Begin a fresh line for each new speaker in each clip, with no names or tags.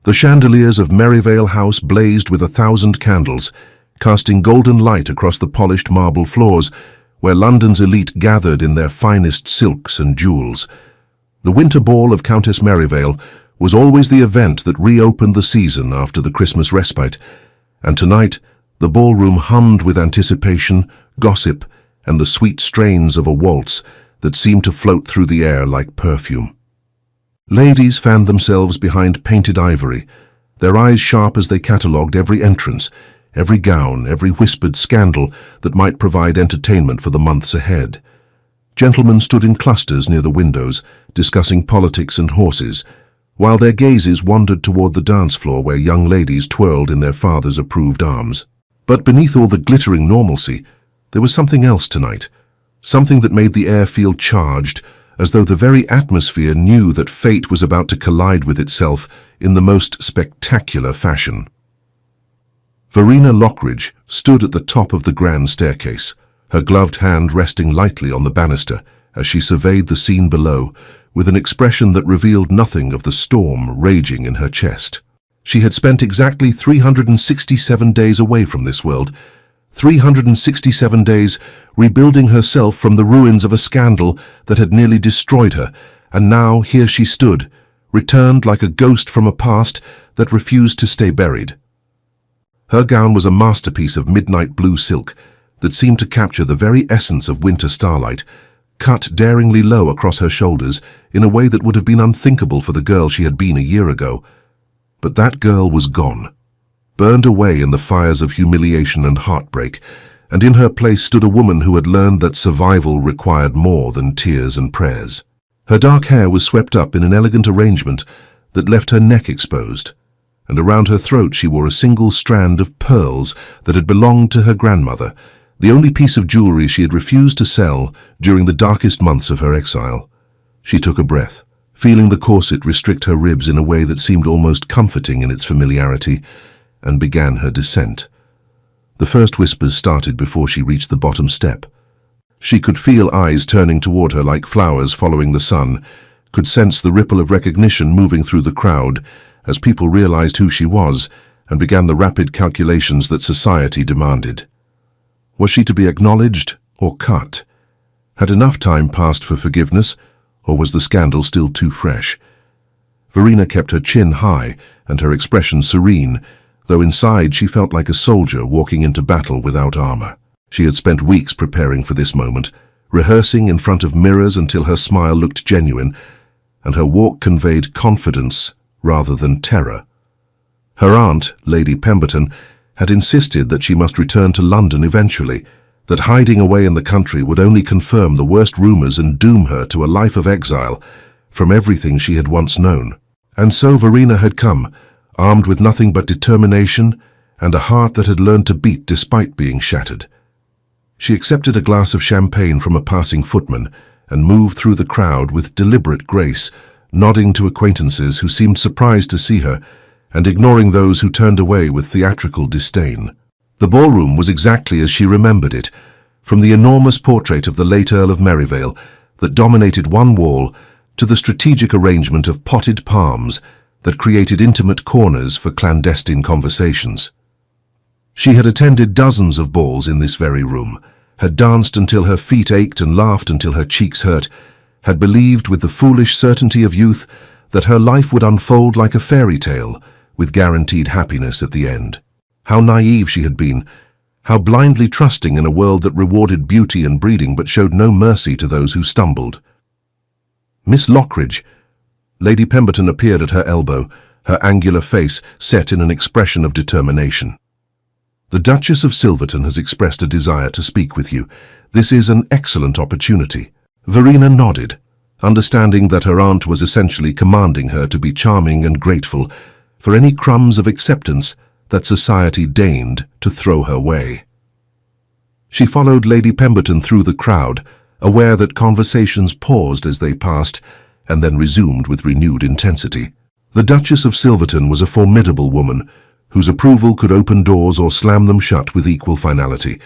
The chandeliers of Merivale House blazed with 1,000 candles, casting golden light across the polished marble floors, where London's elite gathered in their finest silks and jewels. The winter ball of Countess Merivale was always the event that reopened the season after the Christmas respite, and tonight the ballroom hummed with anticipation, gossip, and the sweet strains of a waltz that seemed to float through the air like perfume. Ladies fanned themselves behind painted ivory, their eyes sharp as they catalogued every entrance, every gown, every whispered scandal that might provide entertainment for the months ahead. Gentlemen stood in clusters near the windows, discussing politics and horses, while their gazes wandered toward the dance floor where young ladies twirled in their fathers' approved arms. But beneath all the glittering normalcy, there was something else tonight, something that made the air feel charged, as though the very atmosphere knew that fate was about to collide with itself in the most spectacular fashion. Verena Lockridge stood at the top of the grand staircase, her gloved hand resting lightly on the banister as she surveyed the scene below, with an expression that revealed nothing of the storm raging in her chest. She had spent exactly 367 days away from this world, 367 days rebuilding herself from the ruins of a scandal that had nearly destroyed her, and now here she stood, returned like a ghost from a past that refused to stay buried. Her gown was a masterpiece of midnight blue silk that seemed to capture the very essence of winter starlight, cut daringly low across her shoulders in a way that would have been unthinkable for the girl she had been a year ago. But that girl was gone, burned away in the fires of humiliation and heartbreak, and in her place stood a woman who had learned that survival required more than tears and prayers. Her dark hair was swept up in an elegant arrangement that left her neck exposed, and around her throat she wore a single strand of pearls that had belonged to her grandmother, the only piece of jewelry she had refused to sell during the darkest months of her exile. She took a breath, feeling the corset restrict her ribs in a way that seemed almost comforting in its familiarity, and began her descent. The first whispers started before she reached the bottom step. She could feel eyes turning toward her like flowers following the sun, could sense the ripple of recognition moving through the crowd as people realized who she was and began the rapid calculations that society demanded. Was she to be acknowledged or cut? Had enough time passed for forgiveness, or was the scandal still too fresh? Verena kept her chin high and her expression serene, though inside she felt like a soldier walking into battle without armor. She had spent weeks preparing for this moment, rehearsing in front of mirrors until her smile looked genuine, and her walk conveyed confidence rather than terror. Her aunt, Lady Pemberton, had insisted that she must return to London eventually, that hiding away in the country would only confirm the worst rumors and doom her to a life of exile from everything she had once known. And so Verena had come, armed with nothing but determination and a heart that had learned to beat despite being shattered. She accepted a glass of champagne from a passing footman and moved through the crowd with deliberate grace, nodding to acquaintances who seemed surprised to see her and ignoring those who turned away with theatrical disdain. The ballroom was exactly as she remembered it, from the enormous portrait of the late Earl of Merivale that dominated one wall to the strategic arrangement of potted palms that created intimate corners for clandestine conversations. She had attended dozens of balls in this very room, had danced until her feet ached and laughed until her cheeks hurt, had believed with the foolish certainty of youth that her life would unfold like a fairy tale, with guaranteed happiness at the end. How naive she had been, how blindly trusting in a world that rewarded beauty and breeding but showed no mercy to those who stumbled. Miss Lockridge. Lady Pemberton appeared at her elbow, her angular face set in an expression of determination. The Duchess of Silverton has expressed a desire to speak with you. This is an excellent opportunity. Verena nodded, understanding that her aunt was essentially commanding her to be charming and grateful for any crumbs of acceptance that society deigned to throw her way. She followed Lady Pemberton through the crowd, aware that conversations paused as they passed and then resumed with renewed intensity. The Duchess of Silverton was a formidable woman whose approval could open doors or slam them shut with equal finality,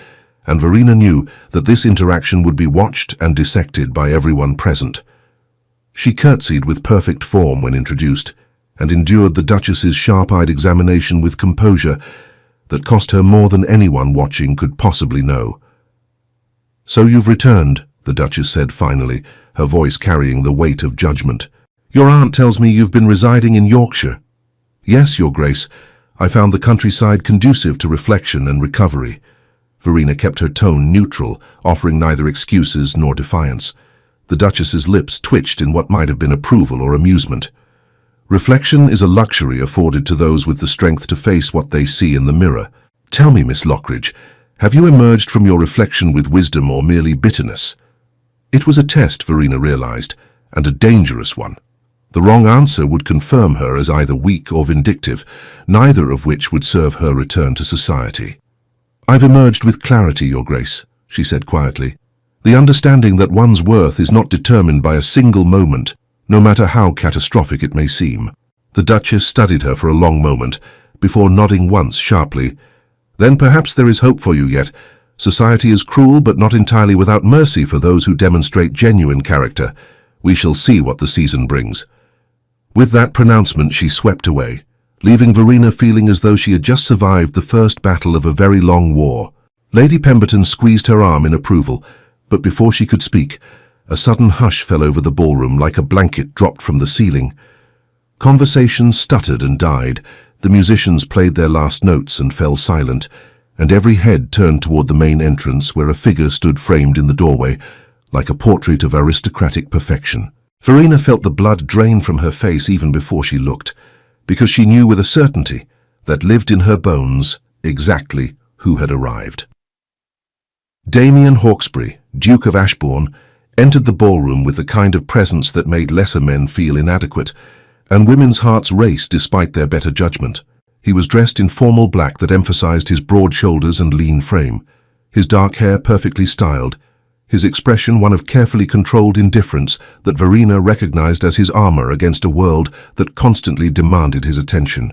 and Verena knew that this interaction would be watched and dissected by everyone present. She curtsied with perfect form when introduced, and endured the Duchess's sharp-eyed examination with composure that cost her more than anyone watching could possibly know. "So you've returned," the Duchess said finally, her voice carrying the weight of judgment. "Your aunt tells me you've been residing in Yorkshire." "Yes, Your Grace. I found the countryside conducive to reflection and recovery." Verena kept her tone neutral, offering neither excuses nor defiance. The Duchess's lips twitched in what might have been approval or amusement. "Reflection is a luxury afforded to those with the strength to face what they see in the mirror. Tell me, Miss Lockridge, have you emerged from your reflection with wisdom or merely bitterness?" It was a test, Verena realized, and a dangerous one. The wrong answer would confirm her as either weak or vindictive, neither of which would serve her return to society. "I've emerged with clarity, Your Grace," she said quietly. "The understanding that one's worth is not determined by a single moment, no matter how catastrophic it may seem." The Duchess studied her for a long moment, before nodding once sharply. "Then perhaps there is hope for you yet. Society is cruel but not entirely without mercy for those who demonstrate genuine character. We shall see what the season brings." With that pronouncement she swept away, leaving Verena feeling as though she had just survived the first battle of a very long war. Lady Pemberton squeezed her arm in approval, but before she could speak, a sudden hush fell over the ballroom like a blanket dropped from the ceiling. Conversation stuttered and died, the musicians played their last notes and fell silent, and every head turned toward the main entrance where a figure stood framed in the doorway, like a portrait of aristocratic perfection. Verena felt the blood drain from her face even before she looked, because she knew with a certainty that lived in her bones exactly who had arrived. Damien Hawkesbury, Duke of Ashbourne, entered the ballroom with the kind of presence that made lesser men feel inadequate, and women's hearts raced despite their better judgment. He was dressed in formal black that emphasized his broad shoulders and lean frame, his dark hair perfectly styled, his expression one of carefully controlled indifference that Verena recognized as his armor against a world that constantly demanded his attention.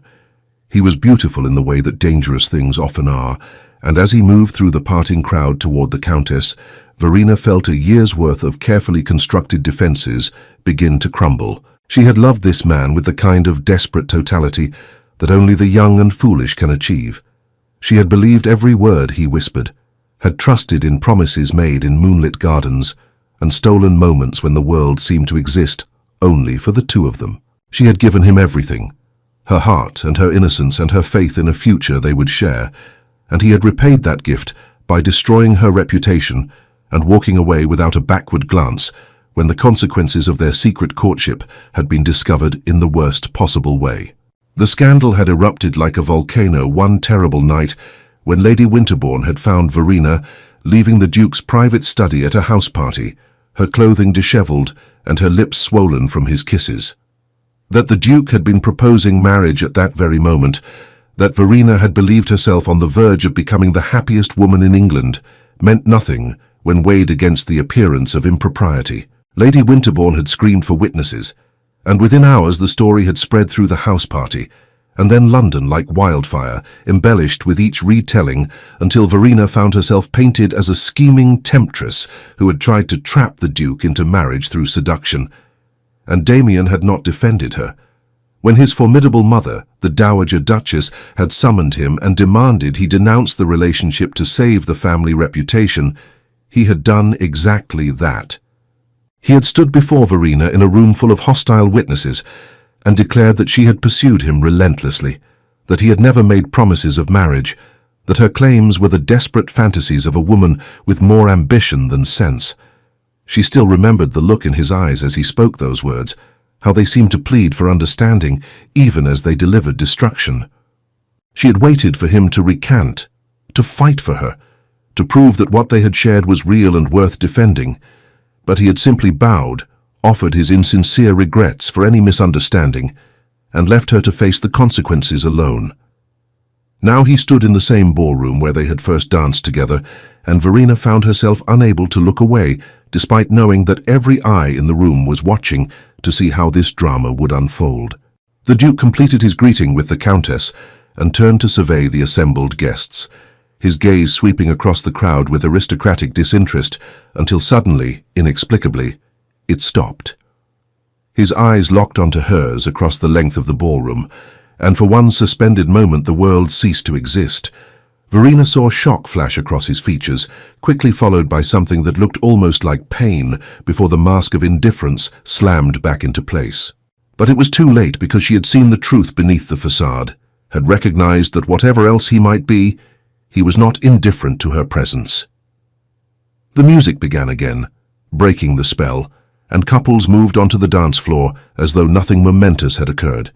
He was beautiful in the way that dangerous things often are, and as he moved through the parting crowd toward the Countess, Verena felt a year's worth of carefully constructed defenses begin to crumble. She had loved this man with the kind of desperate totality that only the young and foolish can achieve. She had believed every word he whispered, had trusted in promises made in moonlit gardens, and stolen moments when the world seemed to exist only for the two of them. She had given him everything, her heart and her innocence and her faith in a future they would share, and he had repaid that gift by destroying her reputation and walking away without a backward glance when the consequences of their secret courtship had been discovered in the worst possible way. The scandal had erupted like a volcano one terrible night when Lady Winterbourne had found Verena leaving the Duke's private study at a house party, her clothing dishevelled and her lips swollen from his kisses. That the Duke had been proposing marriage at that very moment, that Verena had believed herself on the verge of becoming the happiest woman in England, meant nothing when weighed against the appearance of impropriety. Lady Winterbourne had screamed for witnesses, and within hours the story had spread through the house party, and then London like wildfire, embellished with each retelling until Verena found herself painted as a scheming temptress who had tried to trap the Duke into marriage through seduction. And Damien had not defended her. When his formidable mother, the Dowager Duchess, had summoned him and demanded he denounce the relationship to save the family reputation, he had done exactly that. He had stood before Verena in a room full of hostile witnesses and declared that she had pursued him relentlessly, that he had never made promises of marriage, that her claims were the desperate fantasies of a woman with more ambition than sense. She still remembered the look in his eyes as he spoke those words, how they seemed to plead for understanding even as they delivered destruction. She had waited for him to recant, to fight for her, to prove that what they had shared was real and worth defending, but he had simply bowed, offered his insincere regrets for any misunderstanding, and left her to face the consequences alone. Now he stood in the same ballroom where they had first danced together, and Verena found herself unable to look away, despite knowing that every eye in the room was watching to see how this drama would unfold. The Duke completed his greeting with the Countess and turned to survey the assembled guests, his gaze sweeping across the crowd with aristocratic disinterest until suddenly, inexplicably, it stopped. His eyes locked onto hers across the length of the ballroom, and for one suspended moment the world ceased to exist. Verena saw shock flash across his features, quickly followed by something that looked almost like pain before the mask of indifference slammed back into place. But it was too late, because she had seen the truth beneath the facade, had recognized that whatever else he might be, he was not indifferent to her presence. The music began again, breaking the spell, and couples moved onto the dance floor as though nothing momentous had occurred.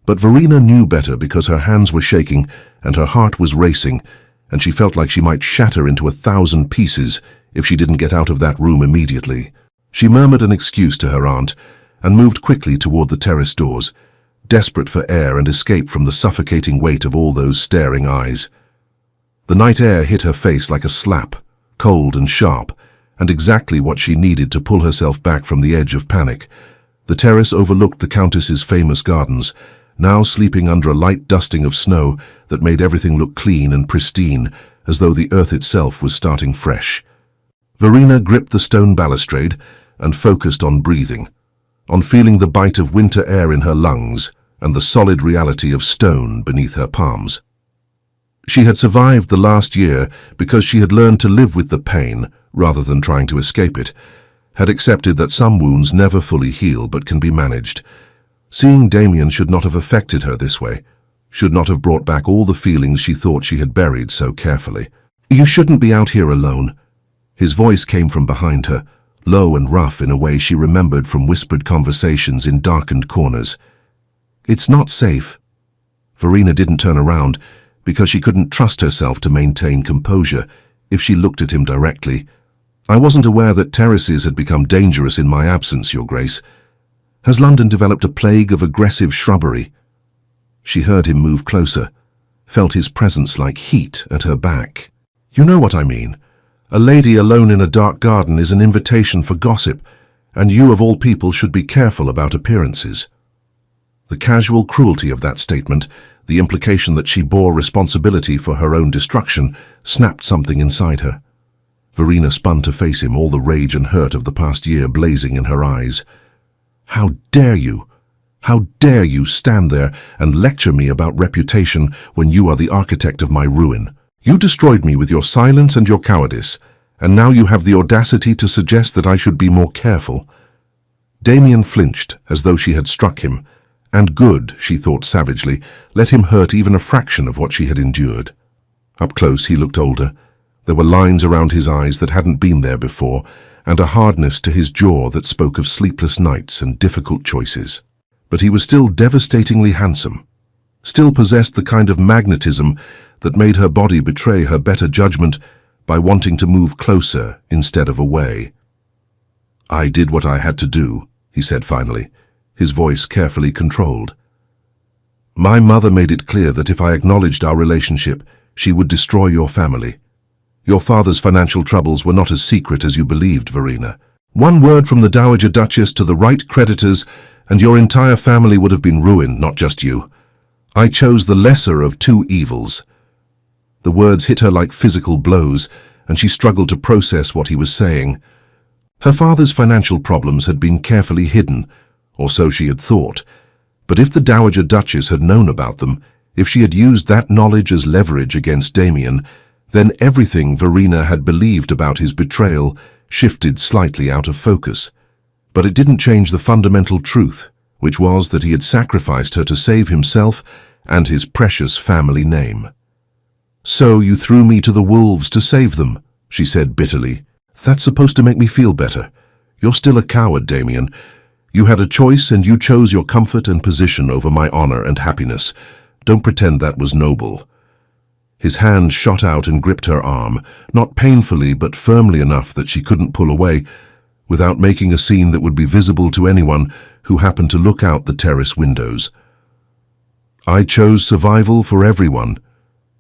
But Verena knew better, because her hands were shaking and her heart was racing, and she felt like she might shatter into 1,000 pieces if she didn't get out of that room immediately. She murmured an excuse to her aunt and moved quickly toward the terrace doors, desperate for air and escape from the suffocating weight of all those staring eyes. The night air hit her face like a slap, cold and sharp, and exactly what she needed to pull herself back from the edge of panic. The terrace overlooked the Countess's famous gardens, now sleeping under a light dusting of snow that made everything look clean and pristine, as though the earth itself was starting fresh. Verena gripped the stone balustrade and focused on breathing, on feeling the bite of winter air in her lungs and the solid reality of stone beneath her palms. She had survived the last year because she had learned to live with the pain rather than trying to escape it, had accepted that some wounds never fully heal but can be managed. Seeing Damien should not have affected her this way, should not have brought back all the feelings she thought she had buried so carefully. "You shouldn't be out here alone." His voice came from behind her, low and rough in a way she remembered from whispered conversations in darkened corners. "It's not safe." Verena didn't turn around, because she couldn't trust herself to maintain composure if she looked at him directly. "I wasn't aware that terraces had become dangerous in my absence, Your Grace. Has London developed a plague of aggressive shrubbery?" She heard him move closer, felt his presence like heat at her back. "You know what I mean. A lady alone in a dark garden is an invitation for gossip, and you of all people should be careful about appearances." The casual cruelty of that statement, the implication that she bore responsibility for her own destruction, snapped something inside her. Verena spun to face him, all the rage and hurt of the past year blazing in her eyes. "How dare you? How dare you stand there and lecture me about reputation when you are the architect of my ruin? You destroyed me with your silence and your cowardice, and now you have the audacity to suggest that I should be more careful." Damien flinched as though she had struck him, and good, she thought savagely, let him hurt even a fraction of what she had endured. Up close he looked older. There were lines around his eyes that hadn't been there before, and a hardness to his jaw that spoke of sleepless nights and difficult choices. But he was still devastatingly handsome, still possessed the kind of magnetism that made her body betray her better judgment by wanting to move closer instead of away. "I did what I had to do," he said finally, his voice carefully controlled. "My mother made it clear that if I acknowledged our relationship, she would destroy your family. Your father's financial troubles were not as secret as you believed, Verena. One word from the Dowager Duchess to the right creditors, and your entire family would have been ruined, not just you. I chose the lesser of two evils." The words hit her like physical blows, and she struggled to process what he was saying. Her father's financial problems had been carefully hidden, or so she had thought. But if the Dowager Duchess had known about them, if she had used that knowledge as leverage against Damien, then everything Verena had believed about his betrayal shifted slightly out of focus. But it didn't change the fundamental truth, which was that he had sacrificed her to save himself and his precious family name. "So you threw me to the wolves to save them," she said bitterly. "That's supposed to make me feel better. You're still a coward, Damien. You had a choice and you chose your comfort and position over my honor and happiness. Don't pretend that was noble." His hand shot out and gripped her arm, not painfully but firmly enough that she couldn't pull away, without making a scene that would be visible to anyone who happened to look out the terrace windows. "I chose survival for everyone,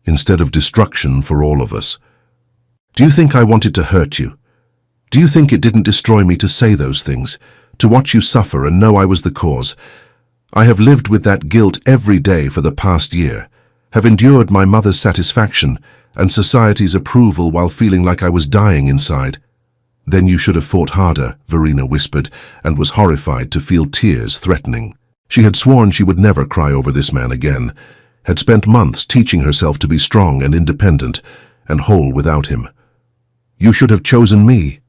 instead of destruction for all of us. Do you think I wanted to hurt you? Do you think it didn't destroy me to say those things, to watch you suffer and know I was the cause? I have lived with that guilt every day for the past year, have endured my mother's satisfaction and society's approval while feeling like I was dying inside. Then you should have fought harder, Verena whispered, and was horrified to feel tears threatening. She had sworn she would never cry over this man again, had spent months teaching herself to be strong and independent, and whole without him. You should have chosen me.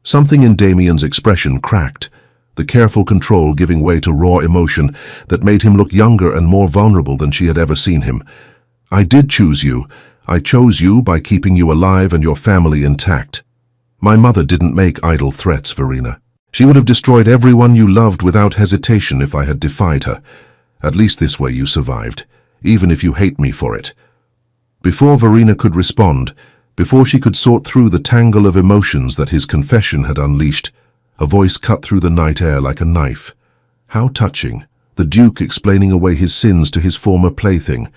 Something in Damien's expression cracked, the careful control giving way to raw emotion that made him look younger and more vulnerable than she had ever seen him. I did choose you. I chose you by keeping you alive and your family intact. My mother didn't make idle threats, Verena. She would have destroyed everyone you loved without hesitation if I had defied her. At least this way you survived, even if you hate me for it. Before Verena could respond, before she could sort through the tangle of emotions that his confession had unleashed, a voice cut through the night air like a knife. How touching, the Duke explaining away his sins to his former plaything.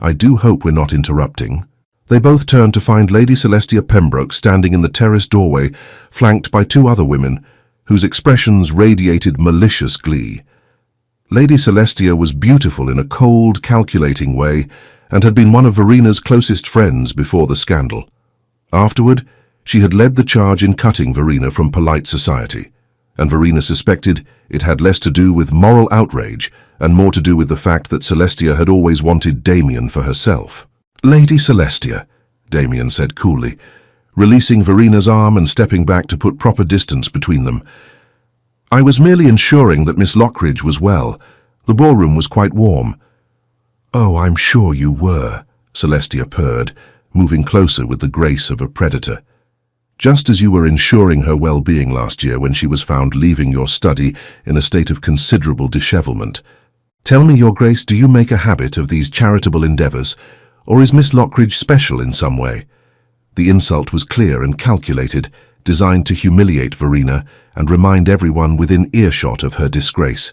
I do hope we're not interrupting. They both turned to find Lady Celestia Pembroke standing in the terrace doorway, flanked by two other women, whose expressions radiated malicious glee. Lady Celestia was beautiful in a cold, calculating way, and had been one of Verena's closest friends before the scandal. Afterward, she had led the charge in cutting Verena from polite society, and Verena suspected it had less to do with moral outrage and more to do with the fact that Celestia had always wanted Damien for herself. Lady Celestia, Damien said coolly, releasing Verena's arm and stepping back to put proper distance between them. I was merely ensuring that Miss Lockridge was well. The ballroom was quite warm. Oh, I'm sure you were, Celestia purred, moving closer with the grace of a predator. Just as you were ensuring her well-being last year when she was found leaving your study in a state of considerable dishevelment. Tell me, Your Grace, do you make a habit of these charitable endeavors, or is Miss Lockridge special in some way? The insult was clear and calculated, designed to humiliate Verena and remind everyone within earshot of her disgrace.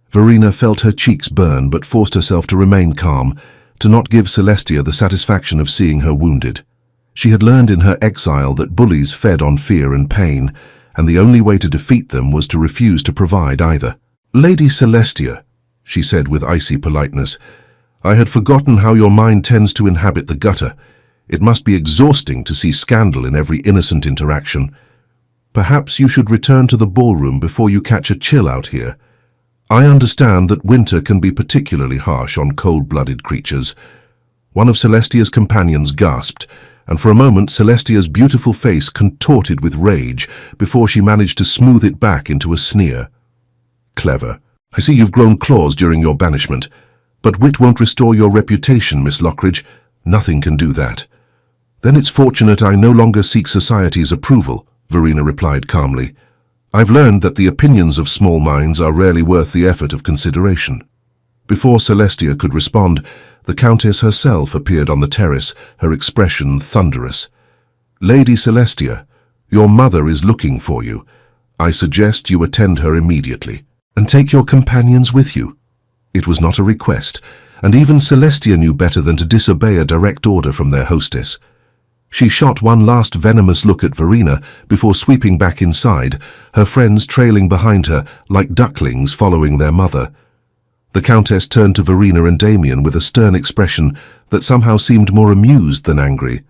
Verena felt her cheeks burn but forced herself to remain calm, to not give Celestia the satisfaction of seeing her wounded. She had learned in her exile that bullies fed on fear and pain, and the only way to defeat them was to refuse to provide either. Lady Celestia, she said with icy politeness, I had forgotten how your mind tends to inhabit the gutter. It must be exhausting to see scandal in every innocent interaction. Perhaps you should return to the ballroom before you catch a chill out here. I understand that winter can be particularly harsh on cold-blooded creatures. One of Celestia's companions gasped, and for a moment Celestia's beautiful face contorted with rage before she managed to smooth it back into a sneer. Clever. I see you've grown claws during your banishment. But wit won't restore your reputation, Miss Lockridge. Nothing can do that. Then it's fortunate I no longer seek society's approval, Verena replied calmly. I've learned that the opinions of small minds are rarely worth the effort of consideration. Before Celestia could respond, the Countess herself appeared on the terrace, her expression thunderous. Lady Celestia, your mother is looking for you. I suggest you attend her immediately, and take your companions with you. It was not a request, and even Celestia knew better than to disobey a direct order from their hostess. She shot one last venomous look at Verena before sweeping back inside, her friends trailing behind her like ducklings following their mother. The Countess turned to Verena and Damien with a stern expression that somehow seemed more amused than angry.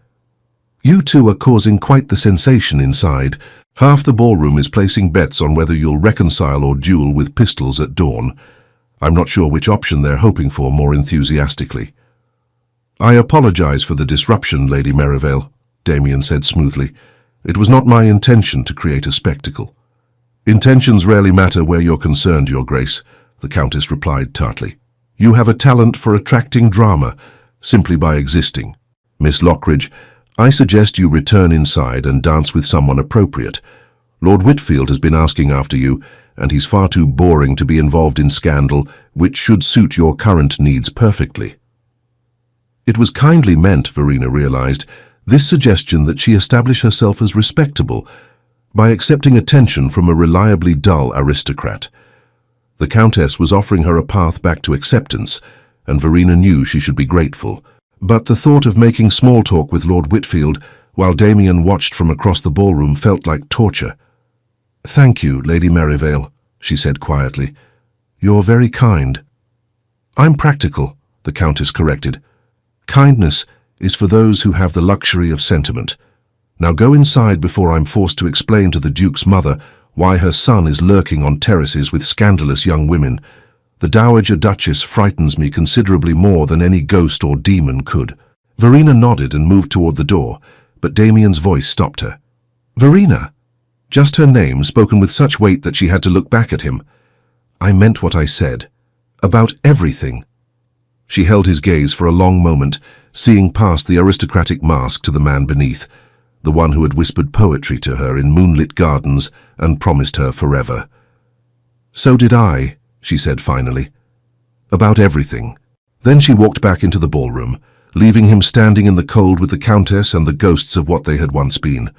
You two are causing quite the sensation inside. Half the ballroom is placing bets on whether you'll reconcile or duel with pistols at dawn. I'm not sure which option they're hoping for more enthusiastically. I apologize for the disruption, Lady Merivale, Damien said smoothly. It was not my intention to create a spectacle. Intentions rarely matter where you're concerned, Your Grace, the Countess replied tartly. You have a talent for attracting drama, simply by existing. Miss Lockridge, I suggest you return inside and dance with someone appropriate. Lord Whitfield has been asking after you, and he's far too boring to be involved in scandal, which should suit your current needs perfectly. It was kindly meant, Verena realized, this suggestion that she establish herself as respectable by accepting attention from a reliably dull aristocrat. The Countess was offering her a path back to acceptance, and Verena knew she should be grateful. But the thought of making small talk with Lord Whitfield while Damien watched from across the ballroom felt like torture. Thank you, Lady Merivale, she said quietly. You're very kind. I'm practical, the Countess corrected. Kindness is for those who have the luxury of sentiment. Now go inside before I'm forced to explain to the Duke's mother why her son is lurking on terraces with scandalous young women. The Dowager Duchess frightens me considerably more than any ghost or demon could." Verena nodded and moved toward the door, but Damien's voice stopped her. "Verena?" Just her name, spoken with such weight that she had to look back at him. "I meant what I said. About everything." She held his gaze for a long moment, seeing past the aristocratic mask to the man beneath, the one who had whispered poetry to her in moonlit gardens and promised her forever. "So did I," she said finally. "About everything." Then she walked back into the ballroom, leaving him standing in the cold with the Countess and the ghosts of what they had once been.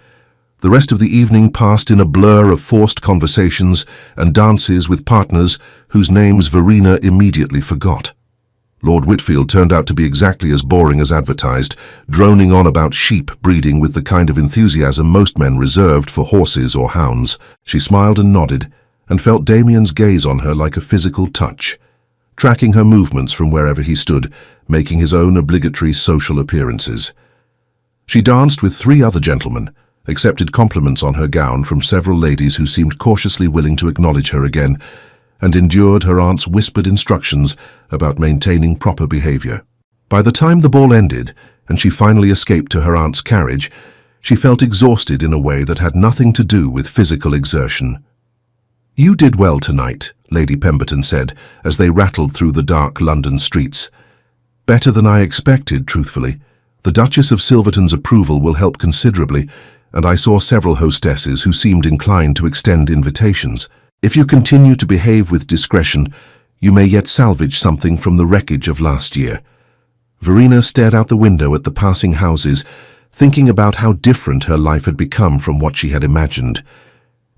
The rest of the evening passed in a blur of forced conversations and dances with partners whose names Verena immediately forgot. Lord Whitfield turned out to be exactly as boring as advertised, droning on about sheep breeding with the kind of enthusiasm most men reserved for horses or hounds. She smiled and nodded, and felt Damien's gaze on her like a physical touch, tracking her movements from wherever he stood, making his own obligatory social appearances. She danced with 3 other gentlemen, accepted compliments on her gown from several ladies who seemed cautiously willing to acknowledge her again, and endured her aunt's whispered instructions about maintaining proper behavior. By the time the ball ended, and she finally escaped to her aunt's carriage, she felt exhausted in a way that had nothing to do with physical exertion. "You did well tonight," Lady Pemberton said, as they rattled through the dark London streets. "Better than I expected, truthfully. The Duchess of Silverton's approval will help considerably, and I saw several hostesses who seemed inclined to extend invitations. If you continue to behave with discretion, you may yet salvage something from the wreckage of last year." Verena stared out the window at the passing houses, thinking about how different her life had become from what she had imagined.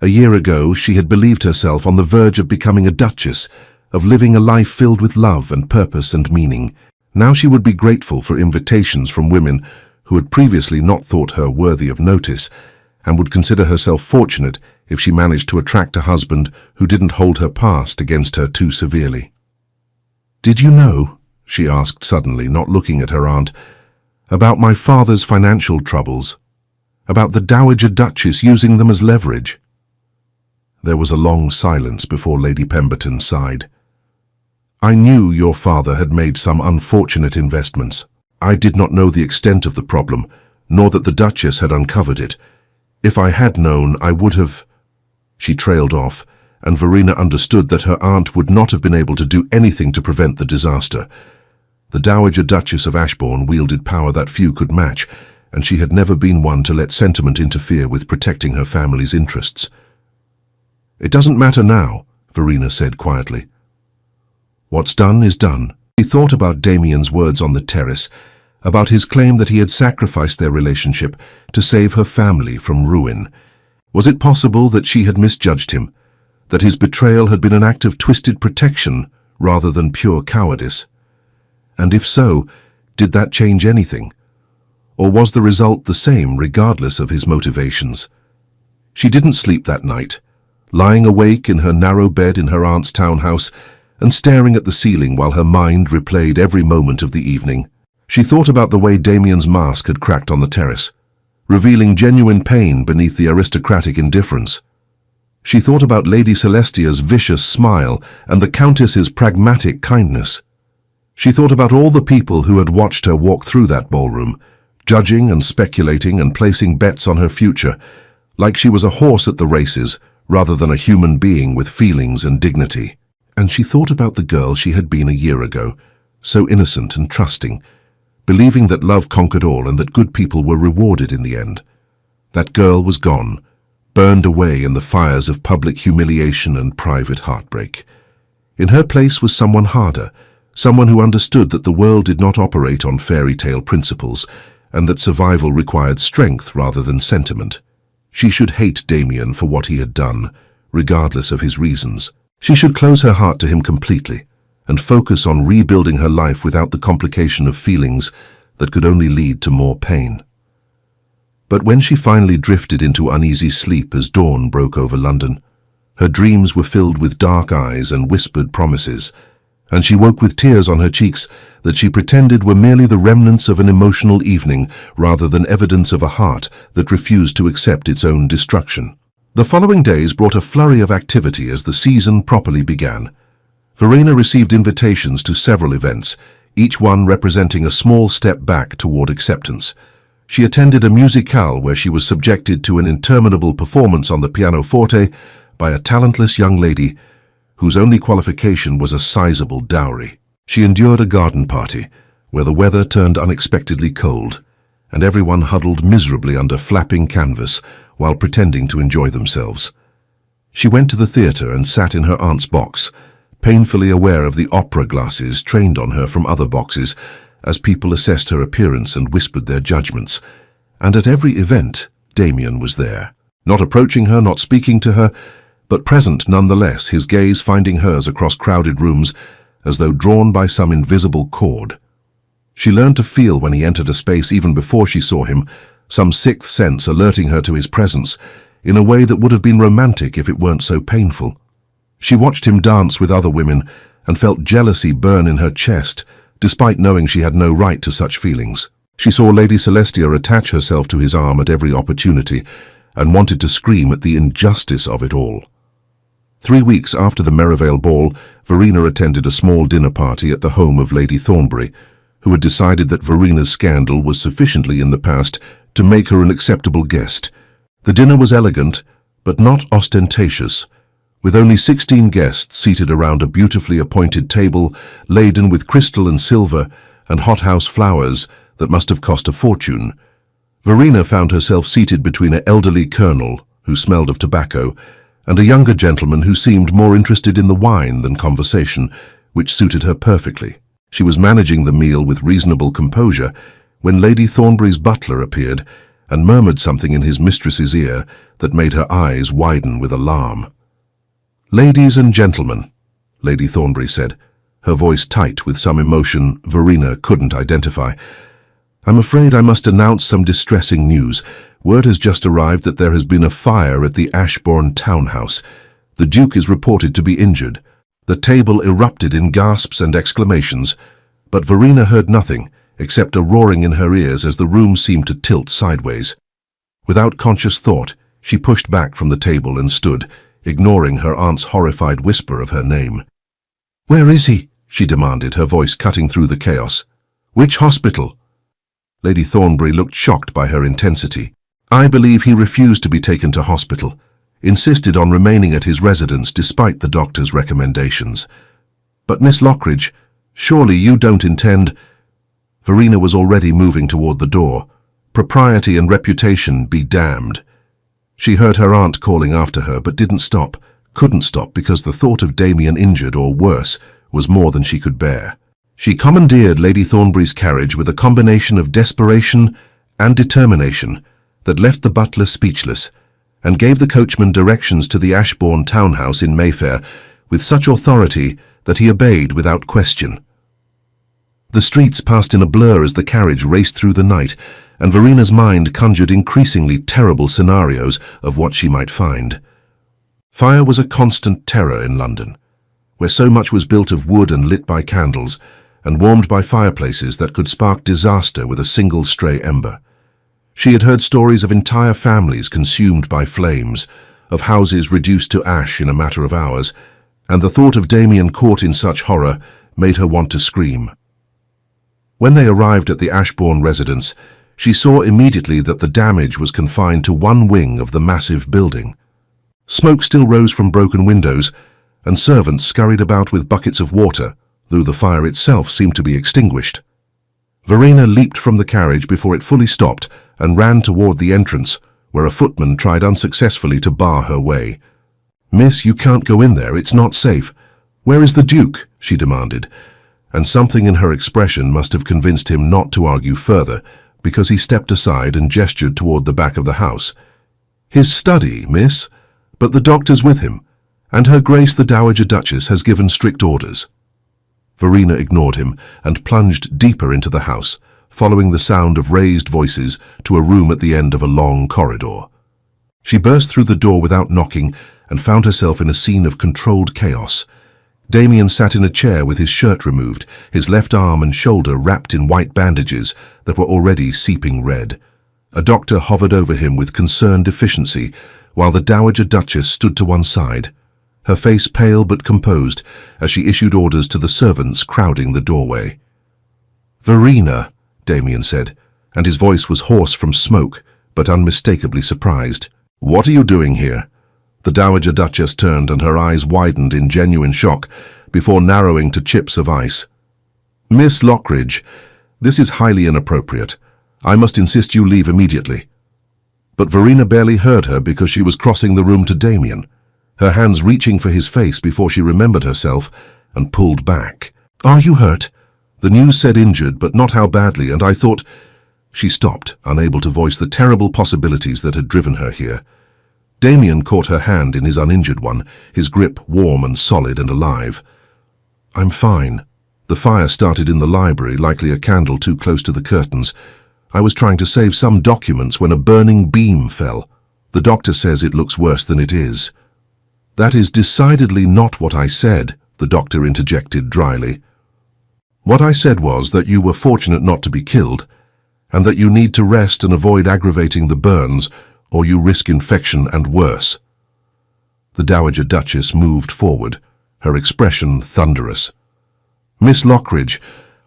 A year ago, she had believed herself on the verge of becoming a duchess, of living a life filled with love and purpose and meaning. Now she would be grateful for invitations from women who had previously not thought her worthy of notice, and would consider herself fortunate if she managed to attract a husband who didn't hold her past against her too severely. "Did you know," she asked suddenly, not looking at her aunt, "about my father's financial troubles? About the Dowager Duchess using them as leverage?" There was a long silence before Lady Pemberton sighed. "I knew your father had made some unfortunate investments. I did not know the extent of the problem, nor that the Duchess had uncovered it. If I had known, I would have—" She trailed off, and Verena understood that her aunt would not have been able to do anything to prevent the disaster. The Dowager Duchess of Ashbourne wielded power that few could match, and she had never been one to let sentiment interfere with protecting her family's interests. "It doesn't matter now," Verena said quietly. "What's done is done." He thought about Damien's words on the terrace, about his claim that he had sacrificed their relationship to save her family from ruin. Was it possible that she had misjudged him, that his betrayal had been an act of twisted protection rather than pure cowardice? And if so, did that change anything? Or was the result the same regardless of his motivations? She didn't sleep that night, lying awake in her narrow bed in her aunt's townhouse and staring at the ceiling while her mind replayed every moment of the evening. She thought about the way Damien's mask had cracked on the terrace, revealing genuine pain beneath the aristocratic indifference. She thought about Lady Celestia's vicious smile and the Countess's pragmatic kindness. She thought about all the people who had watched her walk through that ballroom, judging and speculating and placing bets on her future, like she was a horse at the races rather than a human being with feelings and dignity. And she thought about the girl she had been a year ago, so innocent and trusting, believing that love conquered all and that good people were rewarded in the end. That girl was gone, burned away in the fires of public humiliation and private heartbreak. In her place was someone harder, someone who understood that the world did not operate on fairy tale principles, and that survival required strength rather than sentiment. She should hate Damien for what he had done, regardless of his reasons. She should close her heart to him completely, and focus on rebuilding her life without the complication of feelings that could only lead to more pain. But when she finally drifted into uneasy sleep as dawn broke over London, her dreams were filled with dark eyes and whispered promises, and she woke with tears on her cheeks that she pretended were merely the remnants of an emotional evening rather than evidence of a heart that refused to accept its own destruction. The following days brought a flurry of activity as the season properly began. Verena received invitations to several events, each one representing a small step back toward acceptance. She attended a musicale where she was subjected to an interminable performance on the pianoforte by a talentless young lady whose only qualification was a sizable dowry. She endured a garden party where the weather turned unexpectedly cold, and everyone huddled miserably under flapping canvas while pretending to enjoy themselves. She went to the theatre and sat in her aunt's box, painfully aware of the opera glasses trained on her from other boxes as people assessed her appearance and whispered their judgments. And at every event, Damien was there, not approaching her, not speaking to her, but present nonetheless, his gaze finding hers across crowded rooms as though drawn by some invisible cord. She learned to feel when he entered a space even before she saw him, some sixth sense alerting her to his presence in a way that would have been romantic if it weren't so painful. She watched him dance with other women and felt jealousy burn in her chest, despite knowing she had no right to such feelings. She saw Lady Celestia attach herself to his arm at every opportunity and wanted to scream at the injustice of it all. 3 weeks after the Merivale ball, Verena attended a small dinner party at the home of Lady Thornbury, who had decided that Verena's scandal was sufficiently in the past to make her an acceptable guest. The dinner was elegant, but not ostentatious, with only 16 guests seated around a beautifully appointed table laden with crystal and silver and hothouse flowers that must have cost a fortune. Verena found herself seated between an elderly colonel, who smelled of tobacco, and a younger gentleman who seemed more interested in the wine than conversation, which suited her perfectly. She was managing the meal with reasonable composure when Lady Thornbury's butler appeared and murmured something in his mistress's ear that made her eyes widen with alarm. "Ladies and gentlemen," Lady Thornbury said, her voice tight with some emotion Verena couldn't identify. "I'm afraid I must announce some distressing news. Word has just arrived that there has been a fire at the Ashbourne townhouse. The Duke is reported to be injured." The table erupted in gasps and exclamations, but Verena heard nothing except a roaring in her ears as the room seemed to tilt sideways. Without conscious thought, she pushed back from the table and stood, ignoring her aunt's horrified whisper of her name. "Where is he?" she demanded, her voice cutting through the chaos. "Which hospital?" Lady Thornbury looked shocked by her intensity. "I believe he refused to be taken to hospital, insisted on remaining at his residence despite the doctor's recommendations. But Miss Lockridge, surely you don't intend—" Verena was already moving toward the door. Propriety and reputation be damned. She heard her aunt calling after her, but didn't stop, couldn't stop because the thought of Damien injured or worse was more than she could bear. She commandeered Lady Thornbury's carriage with a combination of desperation and determination that left the butler speechless, and gave the coachman directions to the Ashbourne townhouse in Mayfair with such authority that he obeyed without question. The streets passed in a blur as the carriage raced through the night, and Verena's mind conjured increasingly terrible scenarios of what she might find. Fire was a constant terror in London, where so much was built of wood and lit by candles, and warmed by fireplaces that could spark disaster with a single stray ember. She had heard stories of entire families consumed by flames, of houses reduced to ash in a matter of hours, and the thought of Damien caught in such horror made her want to scream. When they arrived at the Ashbourne residence, she saw immediately that the damage was confined to one wing of the massive building. Smoke still rose from broken windows, and servants scurried about with buckets of water, though the fire itself seemed to be extinguished. Verena leaped from the carriage before it fully stopped and ran toward the entrance, where a footman tried unsuccessfully to bar her way. "Miss, you can't go in there, it's not safe." "Where is the Duke?" she demanded, and something in her expression must have convinced him not to argue further, because he stepped aside and gestured toward the back of the house. "His study, miss, but the doctor's with him, and Her Grace the Dowager Duchess has given strict orders." Verena ignored him and plunged deeper into the house, following the sound of raised voices to a room at the end of a long corridor. She burst through the door without knocking and found herself in a scene of controlled chaos. Damien sat in a chair with his shirt removed, his left arm and shoulder wrapped in white bandages that were already seeping red. A doctor hovered over him with concerned efficiency, while the Dowager Duchess stood to one side, her face pale but composed as she issued orders to the servants crowding the doorway. "Verena," Damien said, and his voice was hoarse from smoke, but unmistakably surprised. "What are you doing here?" The Dowager Duchess turned and her eyes widened in genuine shock before narrowing to chips of ice. "Miss Lockridge, this is highly inappropriate. I must insist you leave immediately." But Verena barely heard her because she was crossing the room to Damien, her hands reaching for his face before she remembered herself and pulled back. "Are you hurt?" The news said injured, but not how badly, and I thought... She stopped, unable to voice the terrible possibilities that had driven her here. Damien caught her hand in his uninjured one, his grip warm and solid and alive. "I'm fine. The fire started in the library, likely a candle too close to the curtains. I was trying to save some documents when a burning beam fell. The doctor says it looks worse than it is." "That is decidedly not what I said," the doctor interjected dryly. "What I said was that you were fortunate not to be killed, and that you need to rest and avoid aggravating the burns, or you risk infection and worse." The Dowager Duchess moved forward, her expression thunderous. "Miss Lockridge,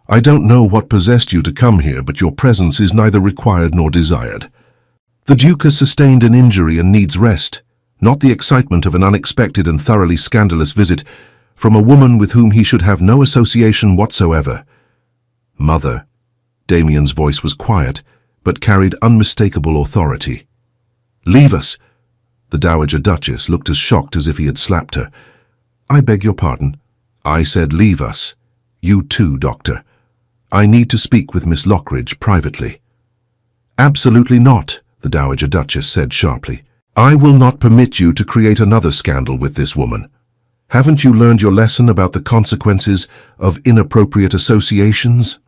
I don't know what possessed you to come here, but your presence is neither required nor desired. The Duke has sustained an injury and needs rest, not the excitement of an unexpected and thoroughly scandalous visit from a woman with whom he should have no association whatsoever." "Mother," Damien's voice was quiet, but carried unmistakable authority. "Leave us." The Dowager Duchess looked as shocked as if he had slapped her. "I beg your pardon. I said leave us. You too, Doctor. I need to speak with Miss Lockridge privately." "Absolutely not," the Dowager Duchess said sharply. "I will not permit you to create another scandal with this woman. Haven't you learned your lesson about the consequences of inappropriate associations?"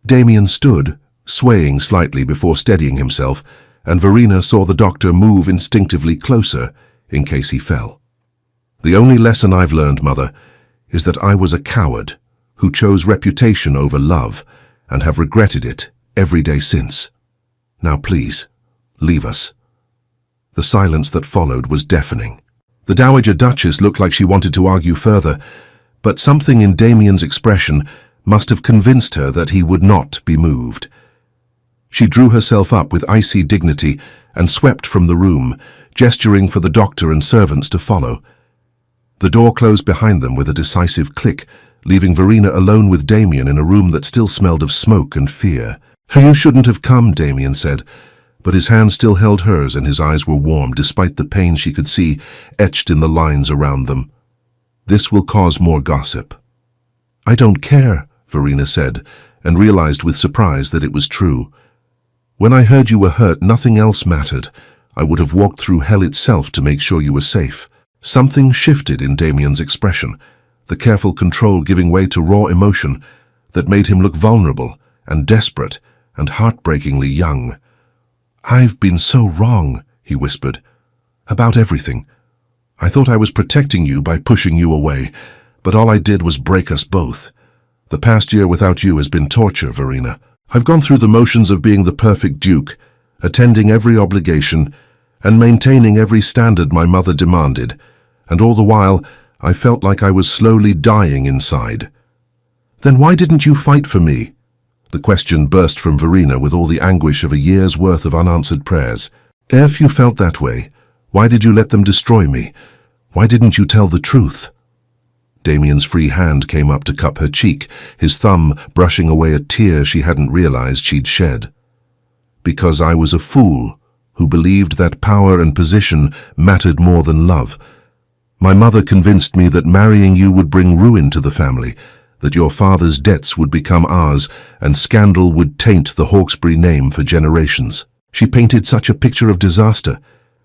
Damien stood, swaying slightly before steadying himself, and Verena saw the doctor move instinctively closer in case he fell. "The only lesson I've learned, Mother, is that I was a coward who chose reputation over love and have regretted it every day since. Now please, leave us." The silence that followed was deafening. The Dowager Duchess looked like she wanted to argue further, but something in Damien's expression must have convinced her that he would not be moved. She drew herself up with icy dignity and swept from the room, gesturing for the doctor and servants to follow. The door closed behind them with a decisive click, leaving Verena alone with Damien in a room that still smelled of smoke and fear. "You shouldn't have come," Damien said, but his hand still held hers and his eyes were warm despite the pain she could see etched in the lines around them. "This will cause more gossip." "I don't care," Verena said, and realized with surprise that it was true. "When I heard you were hurt, nothing else mattered. I would have walked through hell itself to make sure you were safe." Something shifted in Damien's expression, the careful control giving way to raw emotion that made him look vulnerable and desperate and heartbreakingly young. "I've been so wrong," he whispered, "about everything. I thought I was protecting you by pushing you away, but all I did was break us both. The past year without you has been torture, Verena. I've gone through the motions of being the perfect duke, attending every obligation, and maintaining every standard my mother demanded, and all the while I felt like I was slowly dying inside." "Then why didn't you fight for me?" The question burst from Verena with all the anguish of a year's worth of unanswered prayers. "If you felt that way, why did you let them destroy me? Why didn't you tell the truth?" Damien's free hand came up to cup her cheek, his thumb brushing away a tear she hadn't realized she'd shed. "Because I was a fool who believed that power and position mattered more than love. My mother convinced me that marrying you would bring ruin to the family, that your father's debts would become ours, and scandal would taint the Hawkesbury name for generations. She painted such a picture of disaster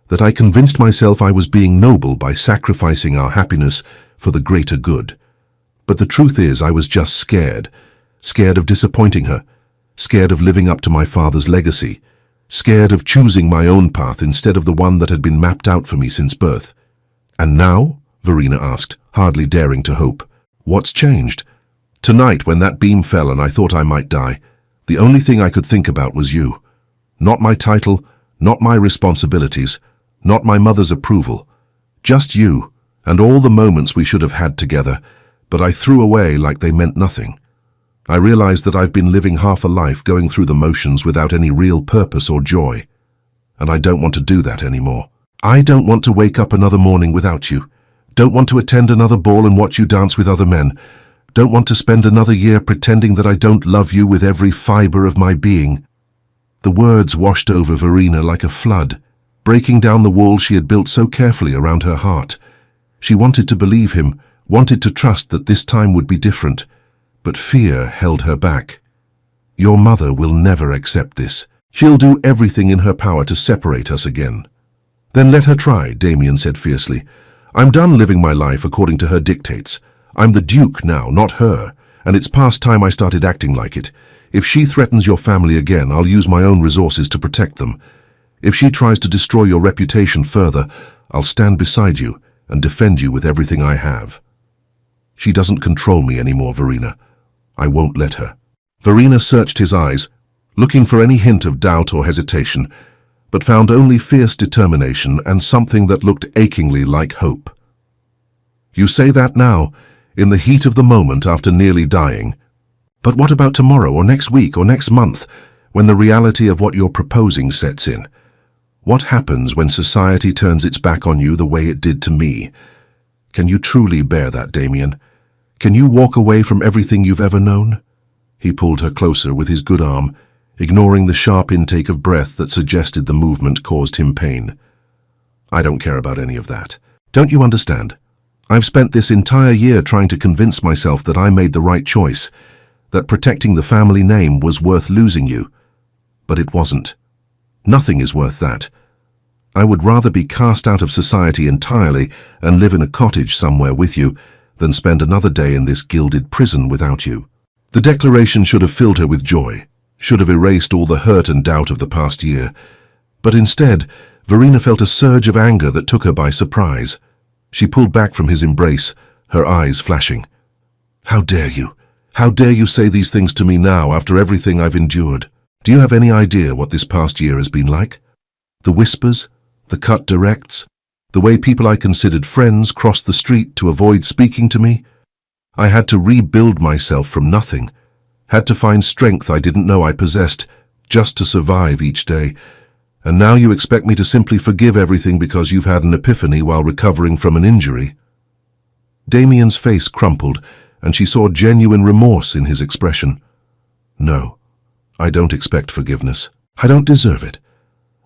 that I convinced myself I was being noble by sacrificing our happiness for the greater good. But the truth is I was just scared. Scared of disappointing her. Scared of living up to my father's legacy. Scared of choosing my own path instead of the one that had been mapped out for me since birth." "And now?" Verena asked, hardly daring to hope. What's changed? Tonight, when that beam fell and I thought I might die, the only thing I could think about was you. Not my title, not my responsibilities, not my mother's approval. Just you, and all the moments we should have had together, but I threw away like they meant nothing. I realized that I've been living half a life going through the motions without any real purpose or joy. And I don't want to do that anymore. I don't want to wake up another morning without you. Don't want to attend another ball and watch you dance with other men. Don't want to spend another year pretending that I don't love you with every fiber of my being. The words washed over Verena like a flood, breaking down the wall she had built so carefully around her heart. She wanted to believe him, wanted to trust that this time would be different, but fear held her back. Your mother will never accept this. She'll do everything in her power to separate us again. Then let her try, Damien said fiercely. I'm done living my life according to her dictates. I'm the Duke now, not her, and it's past time I started acting like it. If she threatens your family again, I'll use my own resources to protect them. If she tries to destroy your reputation further, I'll stand beside you and defend you with everything I have. She doesn't control me anymore, Verena. I won't let her. Verena searched his eyes, looking for any hint of doubt or hesitation, but found only fierce determination and something that looked achingly like hope. You say that now, in the heat of the moment after nearly dying. But what about tomorrow or next week or next month, when the reality of what you're proposing sets in? What happens when society turns its back on you the way it did to me? Can you truly bear that, Damien? Can you walk away from everything you've ever known? He pulled her closer with his good arm, ignoring the sharp intake of breath that suggested the movement caused him pain. I don't care about any of that. Don't you understand? I've spent this entire year trying to convince myself that I made the right choice, that protecting the family name was worth losing you. But it wasn't. Nothing is worth that. I would rather be cast out of society entirely and live in a cottage somewhere with you than spend another day in this gilded prison without you. The declaration should have filled her with joy, should have erased all the hurt and doubt of the past year. But instead, Verena felt a surge of anger that took her by surprise. She pulled back from his embrace, her eyes flashing. How dare you? How dare you say these things to me now after everything I've endured? Do you have any idea what this past year has been like? The whispers, the cut directs, the way people I considered friends crossed the street to avoid speaking to me? I had to rebuild myself from nothing, had to find strength I didn't know I possessed, just to survive each day. And now you expect me to simply forgive everything because you've had an epiphany while recovering from an injury? Damien's face crumpled, and she saw genuine remorse in his expression. No, I don't expect forgiveness. I don't deserve it.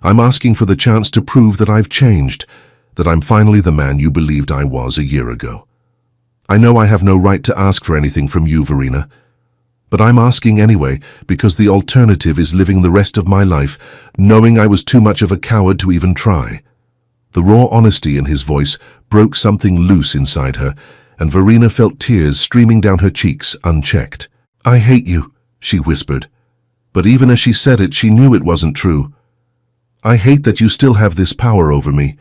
I'm asking for the chance to prove that I've changed, that I'm finally the man you believed I was a year ago. I know I have no right to ask for anything from you, Verena, but I'm asking anyway because the alternative is living the rest of my life knowing I was too much of a coward to even try. The raw honesty in his voice broke something loose inside her, and Verena felt tears streaming down her cheeks unchecked. I hate you, she whispered, but even as she said it, she knew it wasn't true. I hate that you still have this power over me.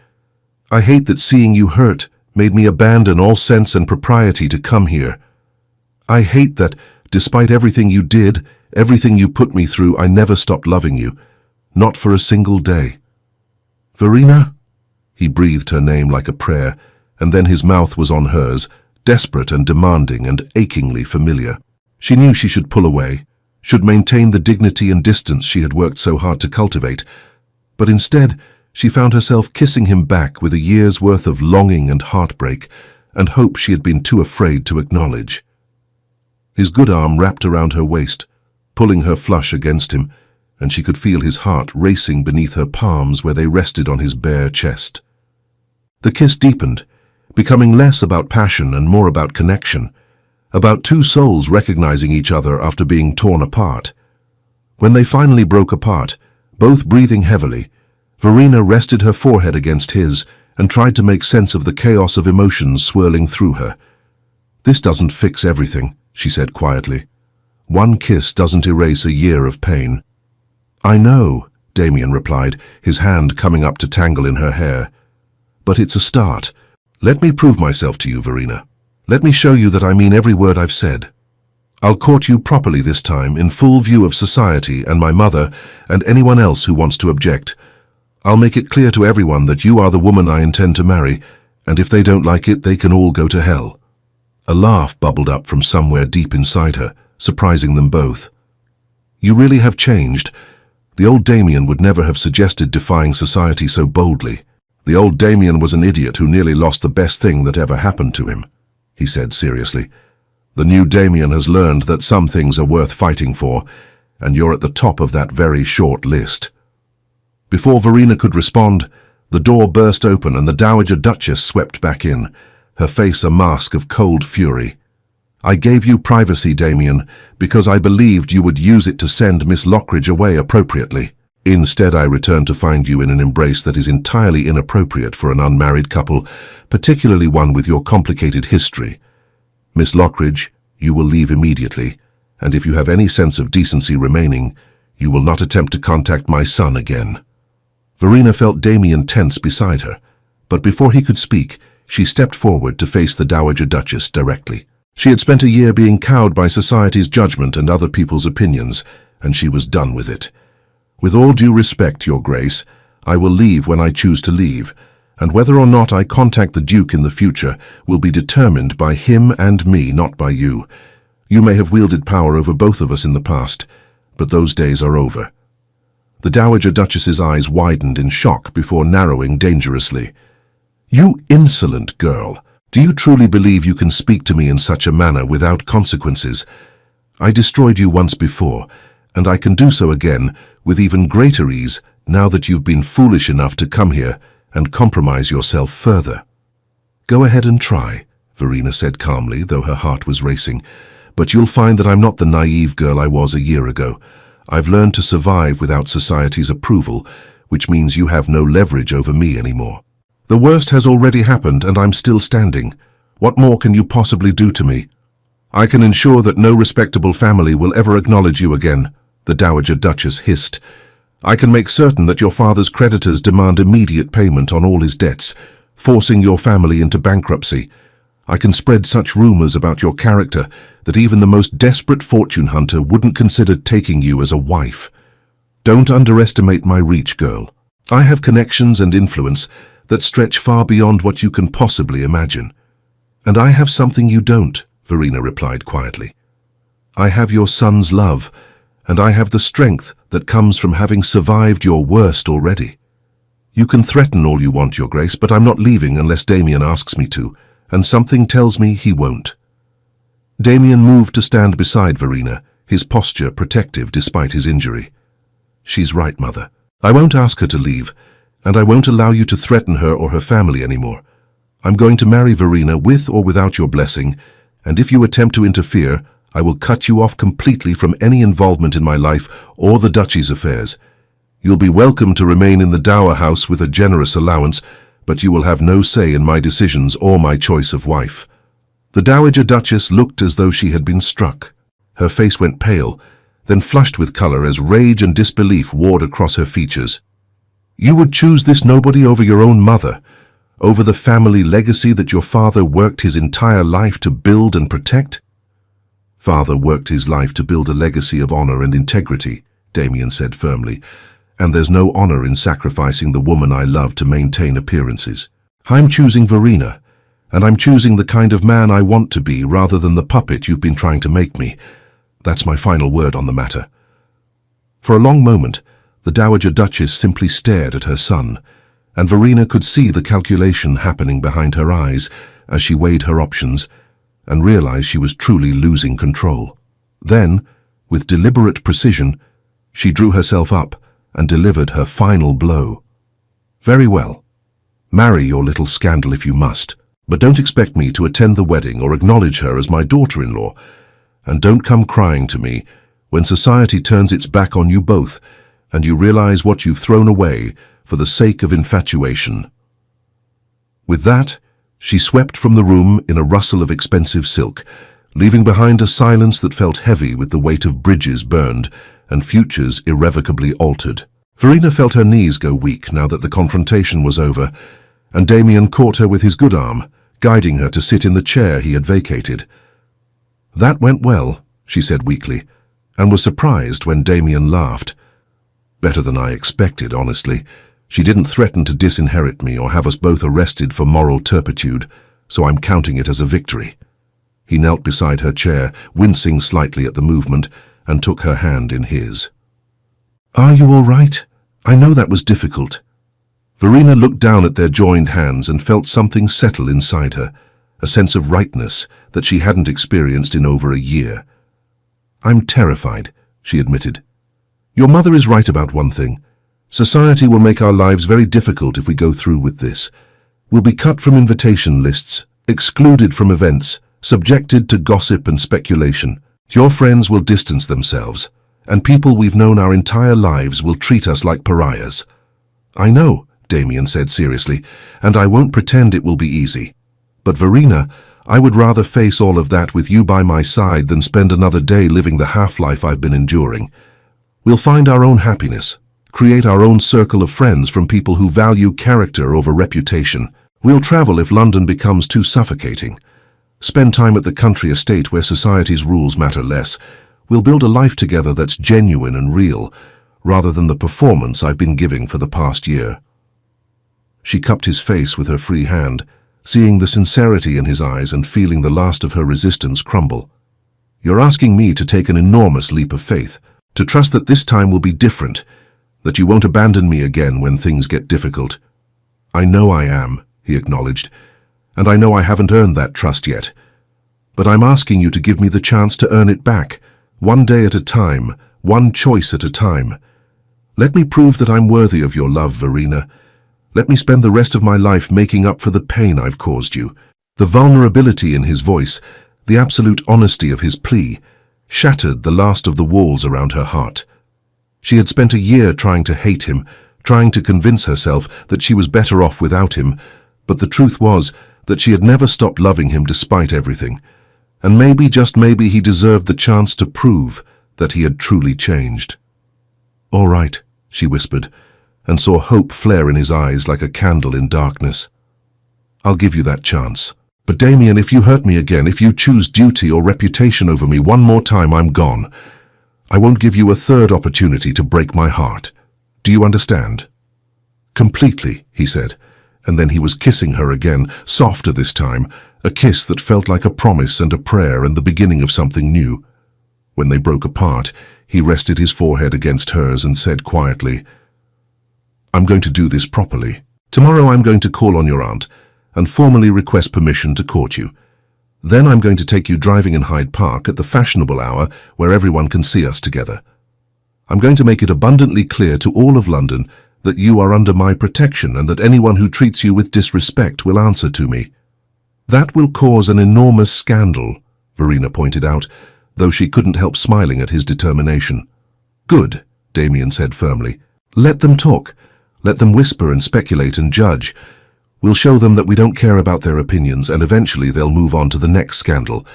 I hate that seeing you hurt made me abandon all sense and propriety to come here. I hate that, despite everything you did, everything you put me through, I never stopped loving you. Not for a single day. Verena? He breathed her name like a prayer, and then his mouth was on hers, desperate and demanding and achingly familiar. She knew she should pull away, should maintain the dignity and distance she had worked so hard to cultivate, but instead she found herself kissing him back with a year's worth of longing and heartbreak and hope she had been too afraid to acknowledge. His good arm wrapped around her waist, pulling her flush against him, and she could feel his heart racing beneath her palms where they rested on his bare chest. The kiss deepened, becoming less about passion and more about connection, about two souls recognizing each other after being torn apart. When they finally broke apart, both breathing heavily, Verena rested her forehead against his and tried to make sense of the chaos of emotions swirling through her. This doesn't fix everything, she said quietly. One kiss doesn't erase a year of pain. I know, Damien replied, his hand coming up to tangle in her hair. But it's a start. Let me prove myself to you, Verena. Let me show you that I mean every word I've said. I'll court you properly this time, in full view of society and my mother and anyone else who wants to object. I'll make it clear to everyone that you are the woman I intend to marry, and if they don't like it, they can all go to hell." A laugh bubbled up from somewhere deep inside her, surprising them both. "You really have changed. The old Damien would never have suggested defying society so boldly. The old Damien was an idiot who nearly lost the best thing that ever happened to him," he said seriously. "The new Damien has learned that some things are worth fighting for, and you're at the top of that very short list." Before Verena could respond, the door burst open and the Dowager Duchess swept back in, her face a mask of cold fury. "I gave you privacy, Damien, because I believed you would use it to send Miss Lockridge away appropriately. Instead, I returned to find you in an embrace that is entirely inappropriate for an unmarried couple, particularly one with your complicated history. Miss Lockridge, you will leave immediately, and if you have any sense of decency remaining, you will not attempt to contact my son again." Verena felt Damien tense beside her, but before he could speak, she stepped forward to face the Dowager Duchess directly. She had spent a year being cowed by society's judgment and other people's opinions, and she was done with it. "With all due respect, Your Grace, I will leave when I choose to leave, and whether or not I contact the Duke in the future will be determined by him and me, not by you. You may have wielded power over both of us in the past, but those days are over." The Dowager Duchess's eyes widened in shock before narrowing dangerously. "You insolent girl! Do you truly believe you can speak to me in such a manner without consequences? I destroyed you once before, and I can do so again with even greater ease now that you've been foolish enough to come here and compromise yourself further." "Go ahead and try," Verena said calmly, though her heart was racing. "But you'll find that I'm not the naive girl I was a year ago. I've learned to survive without society's approval, which means you have no leverage over me anymore. The worst has already happened, and I'm still standing. What more can you possibly do to me? I can ensure that no respectable family will ever acknowledge you again," the Dowager Duchess hissed. "I can make certain that your father's creditors demand immediate payment on all his debts, forcing your family into bankruptcy. I can spread such rumors about your character that even the most desperate fortune hunter wouldn't consider taking you as a wife. Don't underestimate my reach, girl. I have connections and influence that stretch far beyond what you can possibly imagine. And I have something you don't," Verena replied quietly. "I have your son's love, and I have the strength that comes from having survived your worst already. You can threaten all you want, Your Grace, but I'm not leaving unless Damien asks me to, and something tells me he won't." Damien moved to stand beside Verena, his posture protective despite his injury. "She's right, Mother. I won't ask her to leave, and I won't allow you to threaten her or her family anymore. I'm going to marry Verena with or without your blessing, and if you attempt to interfere, I will cut you off completely from any involvement in my life or the Duchy's affairs. You'll be welcome to remain in the dower house with a generous allowance, but you will have no say in my decisions or my choice of wife." The Dowager Duchess looked as though she had been struck. Her face went pale, then flushed with color as rage and disbelief warred across her features. "You would choose this nobody over your own mother, over the family legacy that your father worked his entire life to build and protect?" "Father worked his life to build a legacy of honor and integrity," Damien said firmly, "and there's no honor in sacrificing the woman I love to maintain appearances. I'm choosing Verena, and I'm choosing the kind of man I want to be rather than the puppet you've been trying to make me. That's my final word on the matter." For a long moment, the Dowager Duchess simply stared at her son, and Verena could see the calculation happening behind her eyes as she weighed her options and realized she was truly losing control. Then, with deliberate precision, she drew herself up and delivered her final blow. "Very well. Marry your little scandal if you must, but don't expect me to attend the wedding or acknowledge her as my daughter-in-law, and don't come crying to me when society turns its back on you both and you realize what you've thrown away for the sake of infatuation." With that, she swept from the room in a rustle of expensive silk, leaving behind a silence that felt heavy with the weight of bridges burned and futures irrevocably altered. Verena felt her knees go weak now that the confrontation was over, and Damien caught her with his good arm, guiding her to sit in the chair he had vacated. "That went well," she said weakly, and was surprised when Damien laughed. "Better than I expected, honestly. She didn't threaten to disinherit me or have us both arrested for moral turpitude, so I'm counting it as a victory." He knelt beside her chair, wincing slightly at the movement, and took her hand in his. "Are you all right? I know that was difficult." Verena looked down at their joined hands and felt something settle inside her, a sense of rightness that she hadn't experienced in over a year. "I'm terrified," she admitted. "Your mother is right about one thing. Society will make our lives very difficult if we go through with this. We'll be cut from invitation lists, excluded from events, subjected to gossip and speculation. Your friends will distance themselves, and people we've known our entire lives will treat us like pariahs." "I know," Damien said seriously, "and I won't pretend it will be easy. But Verena, I would rather face all of that with you by my side than spend another day living the half-life I've been enduring. We'll find our own happiness, create our own circle of friends from people who value character over reputation. We'll travel if London becomes too suffocating. Spend time at the country estate where society's rules matter less. We'll build a life together that's genuine and real, rather than the performance I've been giving for the past year." She cupped his face with her free hand, seeing the sincerity in his eyes and feeling the last of her resistance crumble. "You're asking me to take an enormous leap of faith, to trust that this time will be different, that you won't abandon me again when things get difficult." "I know I am," he acknowledged, "and I know I haven't earned that trust yet. But I'm asking you to give me the chance to earn it back, one day at a time, one choice at a time. Let me prove that I'm worthy of your love, Verena. Let me spend the rest of my life making up for the pain I've caused you." The vulnerability in his voice, the absolute honesty of his plea, shattered the last of the walls around her heart. She had spent a year trying to hate him, trying to convince herself that she was better off without him, but the truth was that she had never stopped loving him despite everything. And maybe, just maybe, he deserved the chance to prove that he had truly changed. "All right," she whispered, and saw hope flare in his eyes like a candle in darkness. "I'll give you that chance. But Damien, if you hurt me again, if you choose duty or reputation over me one more time, I'm gone. I won't give you a third opportunity to break my heart. Do you understand?" "Completely," he said, and then he was kissing her again, softer this time, a kiss that felt like a promise and a prayer and the beginning of something new. When they broke apart, he rested his forehead against hers and said quietly, "I'm going to do this properly. Tomorrow I'm going to call on your aunt and formally request permission to court you. Then I'm going to take you driving in Hyde Park at the fashionable hour where everyone can see us together. I'm going to make it abundantly clear to all of London that you are under my protection and that anyone who treats you with disrespect will answer to me." "That will cause an enormous scandal," Verena pointed out, though she couldn't help smiling at his determination. "Good," Damien said firmly. "Let them talk. Let them whisper and speculate and judge. We'll show them that we don't care about their opinions, and eventually they'll move on to the next scandal.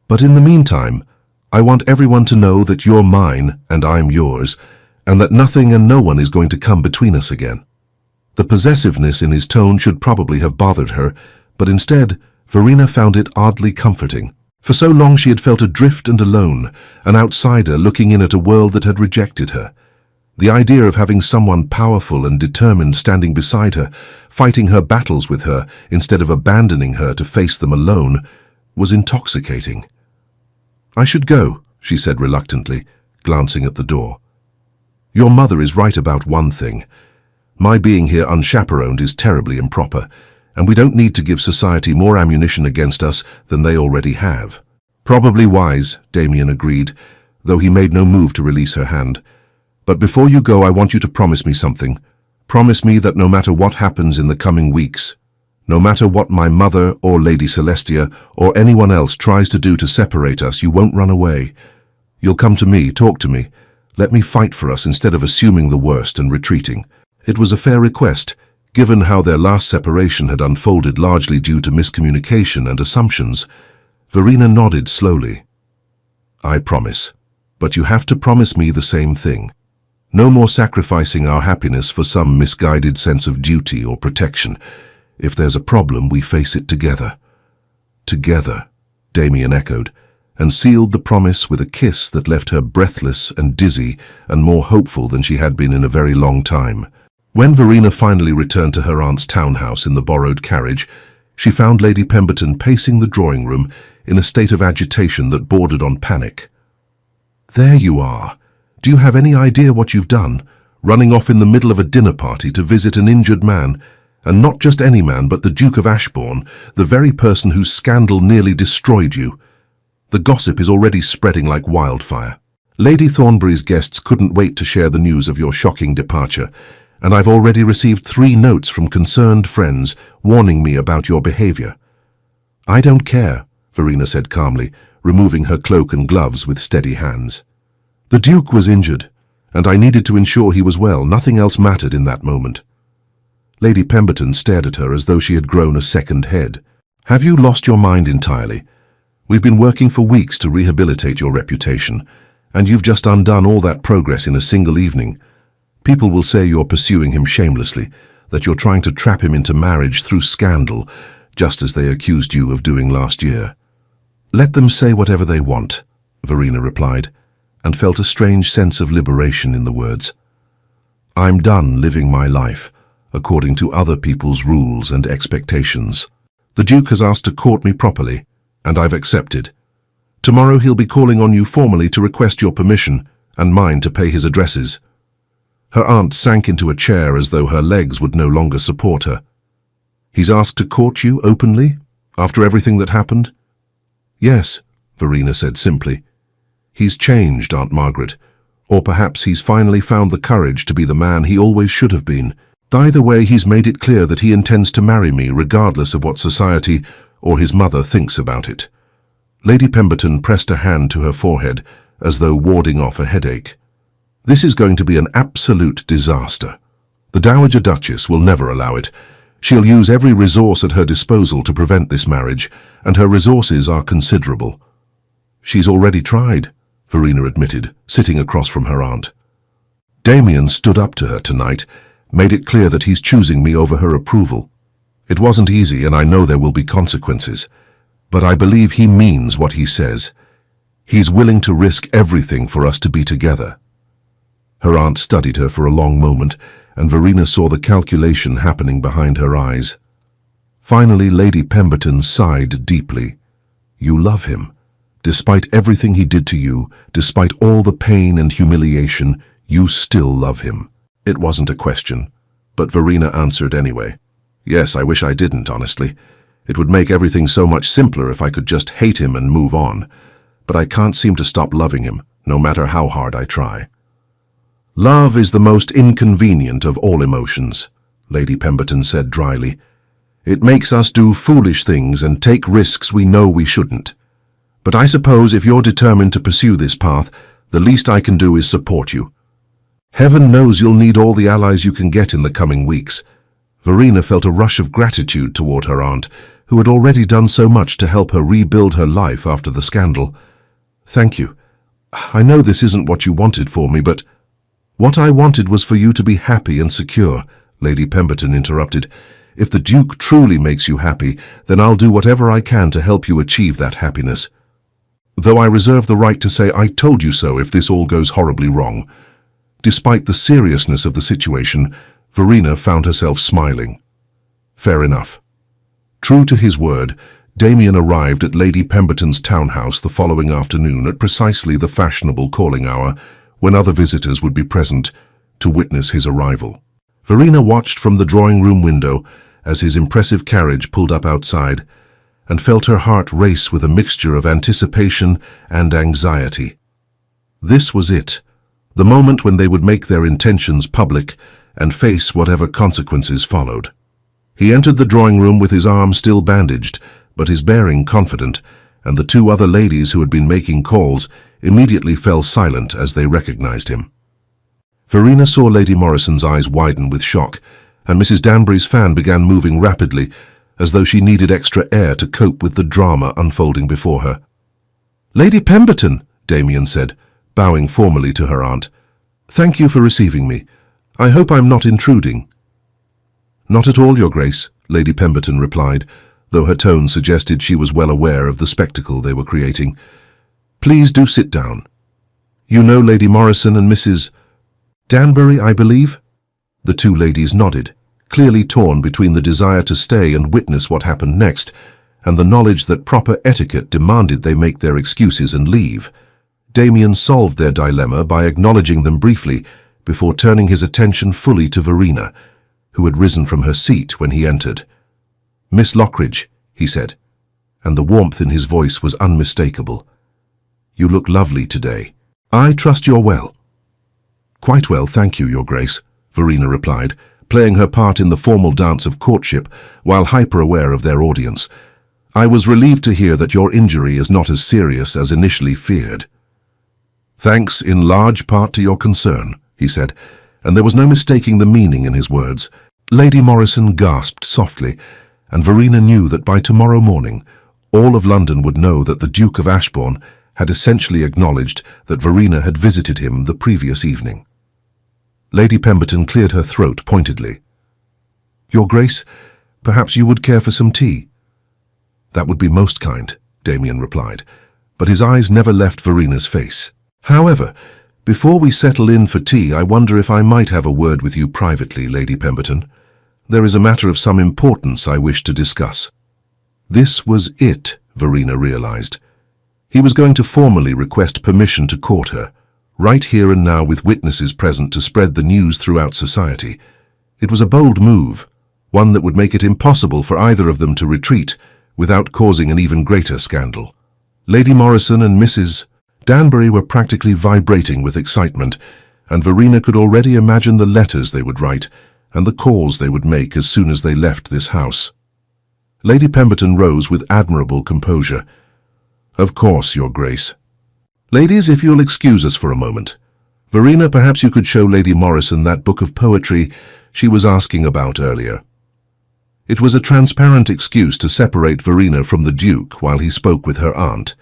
But in the meantime, I want everyone to know that you're mine and I'm yours, and that nothing and no one is going to come between us again." The possessiveness in his tone should probably have bothered her, but instead, Verena found it oddly comforting. For so long she had felt adrift and alone, an outsider looking in at a world that had rejected her. The idea of having someone powerful and determined standing beside her, fighting her battles with her instead of abandoning her to face them alone, was intoxicating. "I should go," she said reluctantly, glancing at the door. "Your mother is right about one thing. My being here unchaperoned is terribly improper, and we don't need to give society more ammunition against us than they already have." "Probably wise," Damien agreed, though he made no move to release her hand. "But before you go, I want you to promise me something. Promise me that no matter what happens in the coming weeks, no matter what my mother or Lady Celestia or anyone else tries to do to separate us, you won't run away. You'll come to me, talk to me. Let me fight for us instead of assuming the worst and retreating." It was a fair request, given how their last separation had unfolded largely due to miscommunication and assumptions. Verena nodded slowly. "I promise. But you have to promise me the same thing. No more sacrificing our happiness for some misguided sense of duty or protection. If there's a problem, we face it together. Together, Damien echoed, and sealed the promise with a kiss that left her breathless and dizzy and more hopeful than she had been in a very long time. When Verena finally returned to her aunt's townhouse in the borrowed carriage, she found Lady Pemberton pacing the drawing room in a state of agitation that bordered on panic. "There you are. Do you have any idea what you've done? Running off in the middle of a dinner party to visit an injured man, and not just any man, but the Duke of Ashbourne, the very person whose scandal nearly destroyed you. The gossip is already spreading like wildfire. Lady Thornbury's guests couldn't wait to share the news of your shocking departure, and I've already received 3 notes from concerned friends warning me about your behavior." "I don't care," Verena said calmly, removing her cloak and gloves with steady hands. "The Duke was injured, and I needed to ensure he was well. Nothing else mattered in that moment." Lady Pemberton stared at her as though she had grown a second head. "Have you lost your mind entirely? We've been working for weeks to rehabilitate your reputation, and you've just undone all that progress in a single evening. People will say you're pursuing him shamelessly, that you're trying to trap him into marriage through scandal, just as they accused you of doing last year." "Let them say whatever they want," Verena replied, and felt a strange sense of liberation in the words. "I'm done living my life according to other people's rules and expectations. The Duke has asked to court me properly, and I've accepted. Tomorrow he'll be calling on you formally to request your permission and mine to pay his addresses." Her aunt sank into a chair as though her legs would no longer support her. "He's asked to court you openly, after everything that happened?" "Yes," Verena said simply. "He's changed, Aunt Margaret, or perhaps he's finally found the courage to be the man he always should have been. Either way, he's made it clear that he intends to marry me regardless of what society or his mother thinks about it." Lady Pemberton pressed a hand to her forehead as though warding off a headache. "This is going to be an absolute disaster. The Dowager Duchess will never allow it. She'll use every resource at her disposal to prevent this marriage, and her resources are considerable." "She's already tried," Verena admitted, sitting across from her aunt. "Damien stood up to her tonight, made it clear that he's choosing me over her approval. It wasn't easy, and I know there will be consequences, but I believe he means what he says. He's willing to risk everything for us to be together." Her aunt studied her for a long moment, and Verena saw the calculation happening behind her eyes. Finally, Lady Pemberton sighed deeply. "You love him. Despite everything he did to you, despite all the pain and humiliation, you still love him." It wasn't a question, but Verena answered anyway. "Yes, I wish I didn't, honestly. It would make everything so much simpler if I could just hate him and move on. But I can't seem to stop loving him, no matter how hard I try." "Love is the most inconvenient of all emotions," Lady Pemberton said dryly. "It makes us do foolish things and take risks we know we shouldn't. But I suppose if you're determined to pursue this path, the least I can do is support you. Heaven knows you'll need all the allies you can get in the coming weeks." Verena felt a rush of gratitude toward her aunt, who had already done so much to help her rebuild her life after the scandal. "Thank you. I know this isn't what you wanted for me, but—" "What I wanted was for you to be happy and secure," Lady Pemberton interrupted. "If the Duke truly makes you happy, then I'll do whatever I can to help you achieve that happiness. Though I reserve the right to say I told you so if this all goes horribly wrong." Despite the seriousness of the situation, Verena found herself smiling. Fair enough. True to his word, Damien arrived at Lady Pemberton's townhouse the following afternoon at precisely the fashionable calling hour, when other visitors would be present to witness his arrival. Verena watched from the drawing-room window as his impressive carriage pulled up outside, and felt her heart race with a mixture of anticipation and anxiety. This was it, the moment when they would make their intentions public and face whatever consequences followed. He entered the drawing-room with his arm still bandaged, but his bearing confident, and the 2 other ladies who had been making calls immediately fell silent as they recognized him. Verena saw Lady Morrison's eyes widen with shock, and Mrs. Danbury's fan began moving rapidly, as though she needed extra air to cope with the drama unfolding before her. "Lady Pemberton," Damien said, bowing formally to her aunt. "Thank you for receiving me. I hope I'm not intruding." "Not at all, Your Grace," Lady Pemberton replied, though her tone suggested she was well aware of the spectacle they were creating. "Please do sit down. You know Lady Morrison and Mrs. Danbury, I believe?" The two ladies nodded, clearly torn between the desire to stay and witness what happened next, and the knowledge that proper etiquette demanded they make their excuses and leave. Damien solved their dilemma by acknowledging them briefly, before turning his attention fully to Verena, who had risen from her seat when he entered. "Miss Lockridge," he said, and the warmth in his voice was unmistakable. "You look lovely today. I trust you're well." "Quite well, thank you, Your Grace," Verena replied, playing her part in the formal dance of courtship while hyper-aware of their audience. "I was relieved to hear that your injury is not as serious as initially feared." "Thanks in large part to your concern," he said, and there was no mistaking the meaning in his words. Lady Morrison gasped softly, and Verena knew that by tomorrow morning all of London would know that the Duke of Ashbourne had essentially acknowledged that Verena had visited him the previous evening. Lady Pemberton cleared her throat pointedly. "Your Grace, perhaps you would care for some tea?" "That would be most kind," Damien replied, but his eyes never left Verena's face. "However, before we settle in for tea, I wonder if I might have a word with you privately, Lady Pemberton. There is a matter of some importance I wish to discuss." This was it, Verena realized. He was going to formally request permission to court her, right here and now with witnesses present to spread the news throughout society. It was a bold move, one that would make it impossible for either of them to retreat without causing an even greater scandal. Lady Morrison and Mrs. Danbury were practically vibrating with excitement, and Verena could already imagine the letters they would write and the calls they would make as soon as they left this house. Lady Pemberton rose with admirable composure. "Of course, Your Grace. Ladies, if you'll excuse us for a moment. Verena, perhaps you could show Lady Morrison that book of poetry she was asking about earlier." It was a transparent excuse to separate Verena from the Duke while he spoke with her aunt,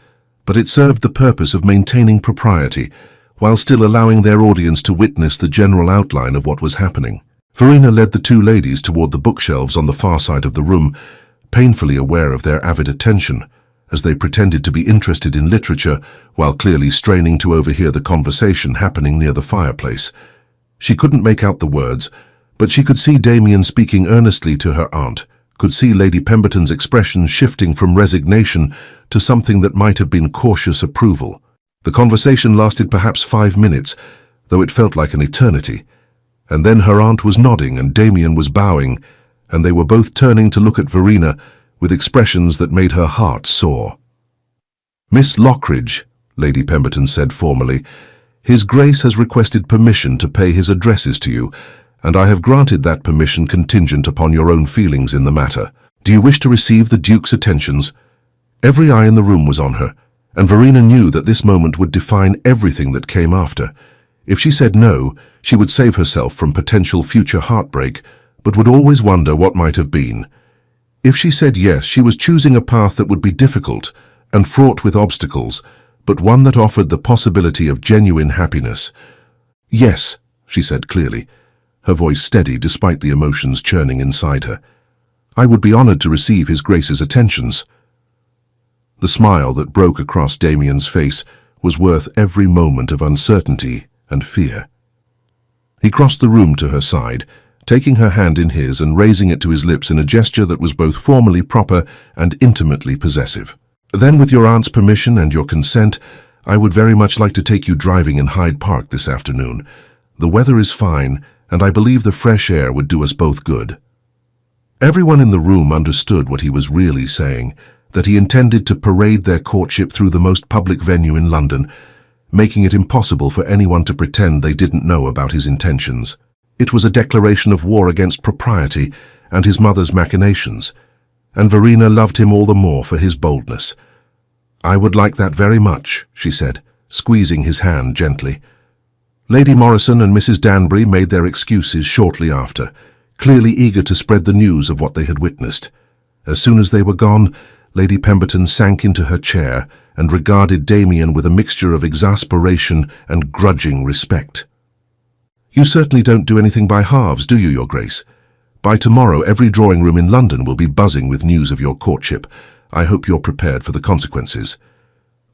but it served the purpose of maintaining propriety while still allowing their audience to witness the general outline of what was happening. Verena led the two ladies toward the bookshelves on the far side of the room, painfully aware of their avid attention, as they pretended to be interested in literature while clearly straining to overhear the conversation happening near the fireplace. She couldn't make out the words, but she could see Damien speaking earnestly to her aunt, could see Lady Pemberton's expression shifting from resignation to something that might have been cautious approval. The conversation lasted perhaps 5 minutes, though it felt like an eternity. And then her aunt was nodding and Damien was bowing, and they were both turning to look at Verena with expressions that made her heart soar. "Miss Lockridge," Lady Pemberton said formally, "His Grace has requested permission to pay his addresses to you, and I have granted that permission contingent upon your own feelings in the matter. Do you wish to receive the Duke's attentions?" Every eye in the room was on her, and Verena knew that this moment would define everything that came after. If she said no, she would save herself from potential future heartbreak, but would always wonder what might have been. If she said yes, she was choosing a path that would be difficult and fraught with obstacles, but one that offered the possibility of genuine happiness. "Yes," she said clearly, her voice steady despite the emotions churning inside her. "I would be honored to receive His Grace's attentions." The smile that broke across Damien's face was worth every moment of uncertainty and fear. He crossed the room to her side, taking her hand in his and raising it to his lips in a gesture that was both formally proper and intimately possessive. "Then, with your aunt's permission and your consent, I would very much like to take you driving in Hyde Park this afternoon. The weather is fine, and I believe the fresh air would do us both good." Everyone in the room understood what he was really saying, that he intended to parade their courtship through the most public venue in London, making it impossible for anyone to pretend they didn't know about his intentions. It was a declaration of war against propriety and his mother's machinations, and Verena loved him all the more for his boldness. "I would like that very much," she said, squeezing his hand gently. Lady Morrison and Mrs. Danbury made their excuses shortly after, clearly eager to spread the news of what they had witnessed. As soon as they were gone, Lady Pemberton sank into her chair and regarded Damien with a mixture of exasperation and grudging respect. "You certainly don't do anything by halves, do you, Your Grace? By tomorrow, every drawing room in London will be buzzing with news of your courtship. I hope you're prepared for the consequences."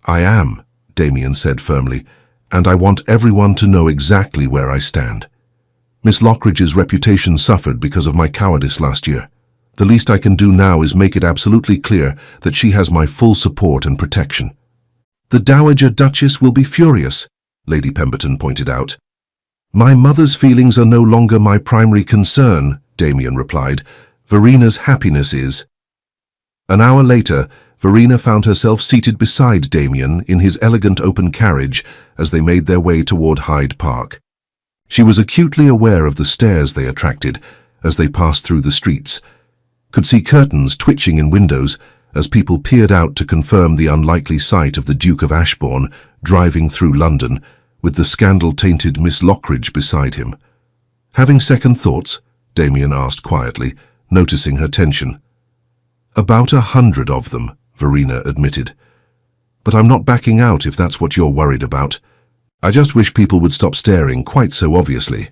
"I am," Damien said firmly, "and I want everyone to know exactly where I stand. Miss Lockridge's reputation suffered because of my cowardice last year. The least I can do now is make it absolutely clear that she has my full support and protection." "The Dowager Duchess will be furious," Lady Pemberton pointed out. "My mother's feelings are no longer my primary concern," Damien replied. "Verena's happiness is." An hour later, Verena found herself seated beside Damien in his elegant open carriage as they made their way toward Hyde Park. She was acutely aware of the stares they attracted as they passed through the streets, could see curtains twitching in windows as people peered out to confirm the unlikely sight of the Duke of Ashbourne driving through London with the scandal-tainted Miss Lockridge beside him. "Having second thoughts?" Damien asked quietly, noticing her tension. "About 100 of them," Verena admitted. "But I'm not backing out if that's what you're worried about. I just wish people would stop staring quite so obviously."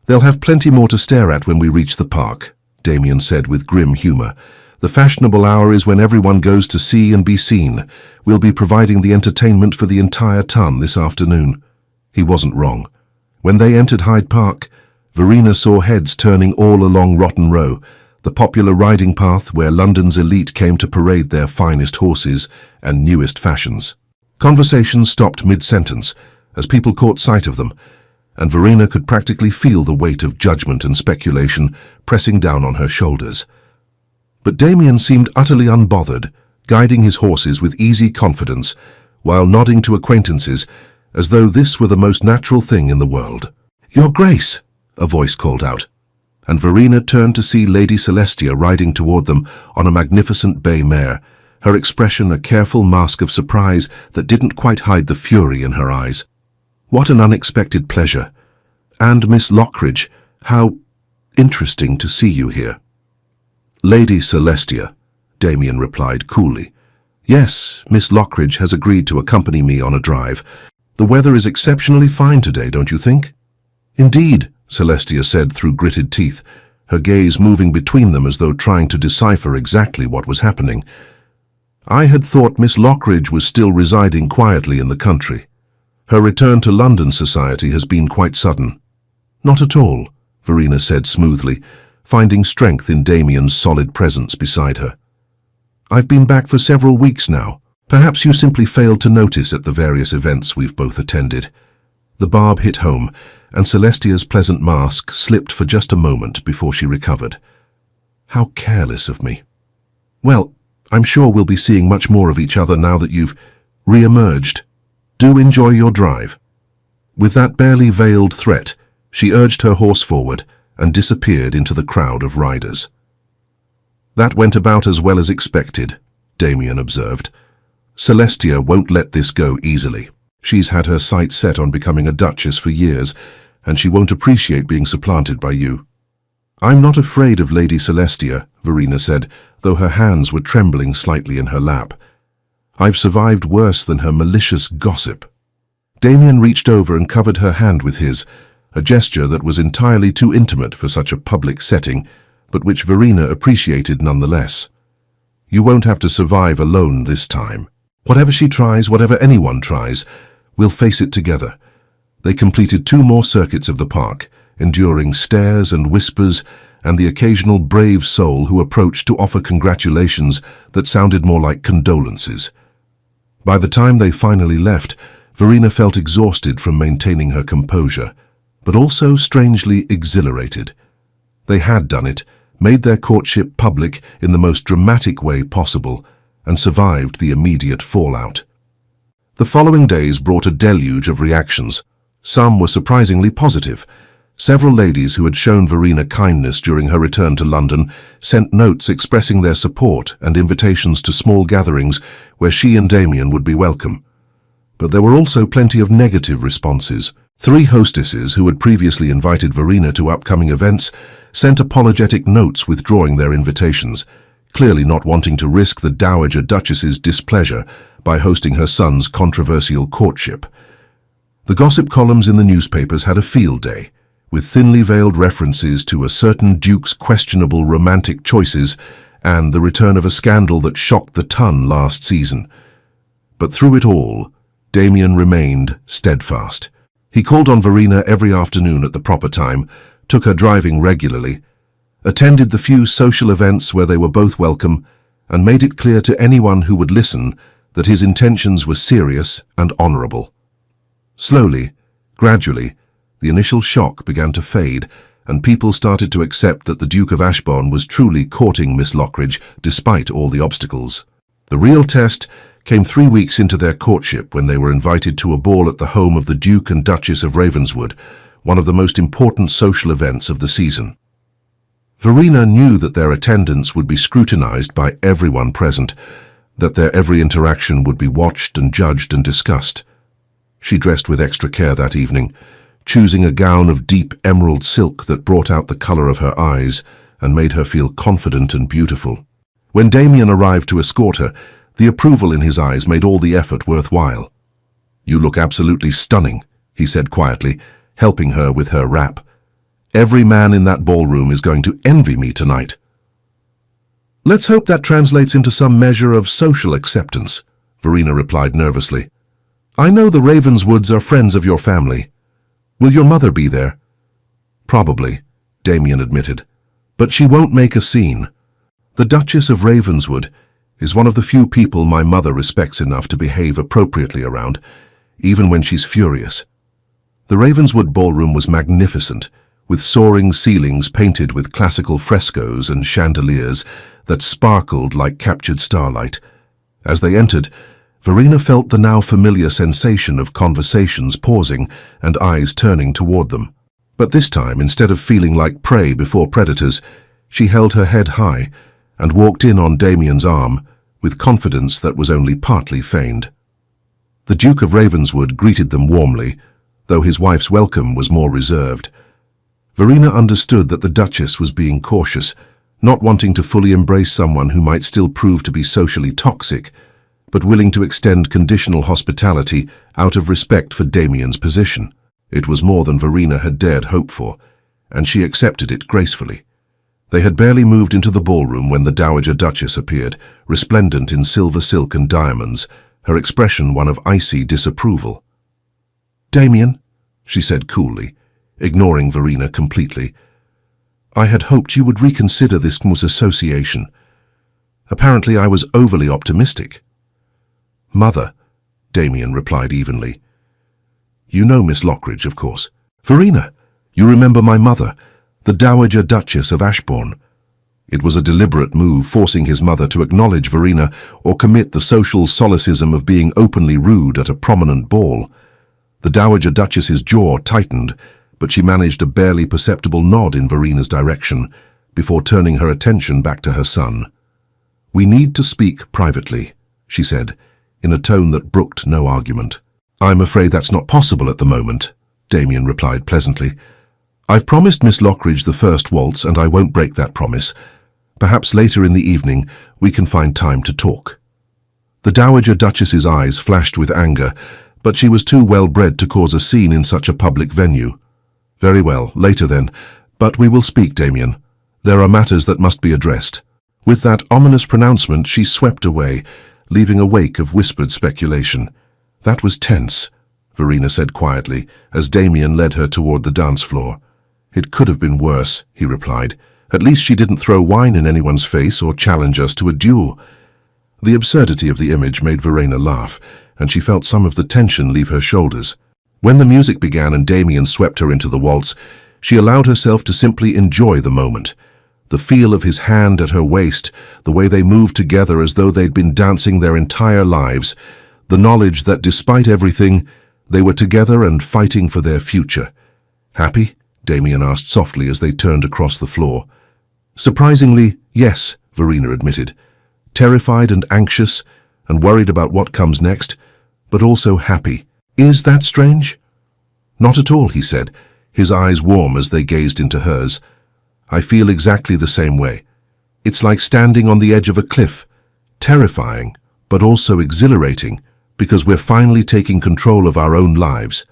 "They'll have plenty more to stare at when we reach the park," Damien said with grim humour. "The fashionable hour is when everyone goes to see and be seen. We'll be providing the entertainment for the entire ton this afternoon." He wasn't wrong. When they entered Hyde Park, Verena saw heads turning all along Rotten Row, the popular riding path where London's elite came to parade their finest horses and newest fashions. Conversations stopped mid-sentence as people caught sight of them, and Verena could practically feel the weight of judgment and speculation pressing down on her shoulders. But Damien seemed utterly unbothered, guiding his horses with easy confidence, while nodding to acquaintances as though this were the most natural thing in the world. "Your Grace," a voice called out, and Verena turned to see Lady Celestia riding toward them on a magnificent bay mare, her expression a careful mask of surprise that didn't quite hide the fury in her eyes. "What an unexpected pleasure. And Miss Lockridge, how interesting to see you here." "Lady Celestia," Damien replied coolly. "Yes, Miss Lockridge has agreed to accompany me on a drive. The weather is exceptionally fine today, don't you think?" "Indeed," Celestia said through gritted teeth, her gaze moving between them as though trying to decipher exactly what was happening. "I had thought Miss Lockridge was still residing quietly in the country. Her return to London society has been quite sudden." "Not at all," Verena said smoothly, finding strength in Damien's solid presence beside her. "I've been back for several weeks now. Perhaps you simply failed to notice at the various events we've both attended." The barb hit home, and Celestia's pleasant mask slipped for just a moment before she recovered. "How careless of me. Well, I'm sure we'll be seeing much more of each other now that you've re-emerged. Do enjoy your drive." With that barely veiled threat, she urged her horse forward and disappeared into the crowd of riders. "That went about as well as expected," Damien observed. "Celestia won't let this go easily. She's had her sights set on becoming a duchess for years, and she won't appreciate being supplanted by you." "I'm not afraid of Lady Celestia," Verena said, though her hands were trembling slightly in her lap. "I've survived worse than her malicious gossip." Damien reached over and covered her hand with his, a gesture that was entirely too intimate for such a public setting, but which Verena appreciated nonetheless. "You won't have to survive alone this time. Whatever she tries, whatever anyone tries, we'll face it together." They completed 2 more circuits of the park, enduring stares and whispers and the occasional brave soul who approached to offer congratulations that sounded more like condolences. By the time they finally left, Verena felt exhausted from maintaining her composure, but also strangely exhilarated. They had done it, made their courtship public in the most dramatic way possible, and survived the immediate fallout. The following days brought a deluge of reactions. Some were surprisingly positive. Several ladies who had shown Verena kindness during her return to London sent notes expressing their support and invitations to small gatherings where she and Damien would be welcome. But there were also plenty of negative responses. 3 hostesses who had previously invited Verena to upcoming events sent apologetic notes withdrawing their invitations, clearly not wanting to risk the Dowager Duchess's displeasure by hosting her son's controversial courtship. The gossip columns in the newspapers had a field day. with thinly veiled references to a certain duke's questionable romantic choices and the return of a scandal that shocked the ton last season. But through it all, Damien remained steadfast. He called on Verena every afternoon at the proper time, took her driving regularly, attended the few social events where they were both welcome, and made it clear to anyone who would listen that his intentions were serious and honorable. Slowly, gradually, the initial shock began to fade, and people started to accept that the Duke of Ashbourne was truly courting Miss Lockridge despite all the obstacles. The real test came 3 weeks into their courtship when they were invited to a ball at the home of the Duke and Duchess of Ravenswood, one of the most important social events of the season. Verena knew that their attendance would be scrutinized by everyone present, that their every interaction would be watched and judged and discussed. She dressed with extra care that evening, choosing a gown of deep emerald silk that brought out the color of her eyes and made her feel confident and beautiful. When Damien arrived to escort her, the approval in his eyes made all the effort worthwhile. "You look absolutely stunning," he said quietly, helping her with her wrap. "Every man in that ballroom is going to envy me tonight." "Let's hope that translates into some measure of social acceptance," Verena replied nervously. "I know the Ravenswoods are friends of your family. Will your mother be there?" "Probably," Damien admitted. "But she won't make a scene. The Duchess of Ravenswood is one of the few people my mother respects enough to behave appropriately around, even when she's furious." The Ravenswood ballroom was magnificent, with soaring ceilings painted with classical frescoes and chandeliers that sparkled like captured starlight. As they entered, Verena felt the now familiar sensation of conversations pausing and eyes turning toward them. But this time, instead of feeling like prey before predators, she held her head high and walked in on Damien's arm with confidence that was only partly feigned. The Duke of Ravenswood greeted them warmly, though his wife's welcome was more reserved. Verena understood that the Duchess was being cautious, not wanting to fully embrace someone who might still prove to be socially toxic, but willing to extend conditional hospitality out of respect for Damien's position. It was more than Verena had dared hope for, and she accepted it gracefully. They had barely moved into the ballroom when the Dowager Duchess appeared, resplendent in silver silk and diamonds, her expression one of icy disapproval. "Damien," she said coolly, ignoring Verena completely, "I had hoped you would reconsider this association. Apparently I was overly optimistic." "Mother," Damien replied evenly. "You know Miss Lockridge, of course." "Verena, you remember my mother, the Dowager Duchess of Ashbourne." It was a deliberate move, forcing his mother to acknowledge Verena or commit the social solecism of being openly rude at a prominent ball. The Dowager Duchess's jaw tightened, but she managed a barely perceptible nod in Verena's direction before turning her attention back to her son. "We need to speak privately," she said, in a tone that brooked no argument. "I'm afraid that's not possible at the moment," Damien replied pleasantly. "I've promised Miss Lockridge the first waltz, and I won't break that promise. Perhaps later in the evening we can find time to talk." The Dowager Duchess's eyes flashed with anger, but she was too well-bred to cause a scene in such a public venue. "Very well, later then. But we will speak, Damien. There are matters that must be addressed." With that ominous pronouncement, she swept away, leaving a wake of whispered speculation. "That was tense," Verena said quietly, as Damien led her toward the dance floor. "It could have been worse," he replied. "At least she didn't throw wine in anyone's face or challenge us to a duel." The absurdity of the image made Verena laugh, and she felt some of the tension leave her shoulders. When the music began and Damien swept her into the waltz, she allowed herself to simply enjoy the moment. The feel of his hand at her waist, the way they moved together as though they'd been dancing their entire lives, the knowledge that despite everything, they were together and fighting for their future. "Happy?" Damien asked softly as they turned across the floor. "Surprisingly, yes," Verena admitted. "Terrified and anxious and worried about what comes next, but also happy." "Is that strange?" "Not at all," he said, his eyes warm as they gazed into hers. "I feel exactly the same way. It's like standing on the edge of a cliff, terrifying, but also exhilarating, because we're finally taking control of our own lives."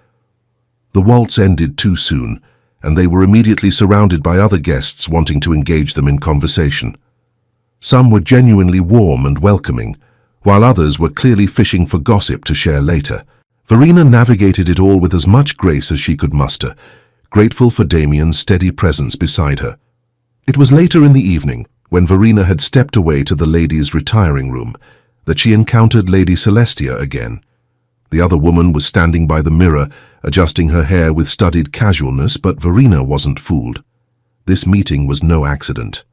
The waltz ended too soon, and they were immediately surrounded by other guests wanting to engage them in conversation. Some were genuinely warm and welcoming, while others were clearly fishing for gossip to share later. Verena navigated it all with as much grace as she could muster, grateful for Damien's steady presence beside her. It was later in the evening, when Verena had stepped away to the ladies' retiring room, that she encountered Lady Celestia again. The other woman was standing by the mirror, adjusting her hair with studied casualness, but Verena wasn't fooled. This meeting was no accident.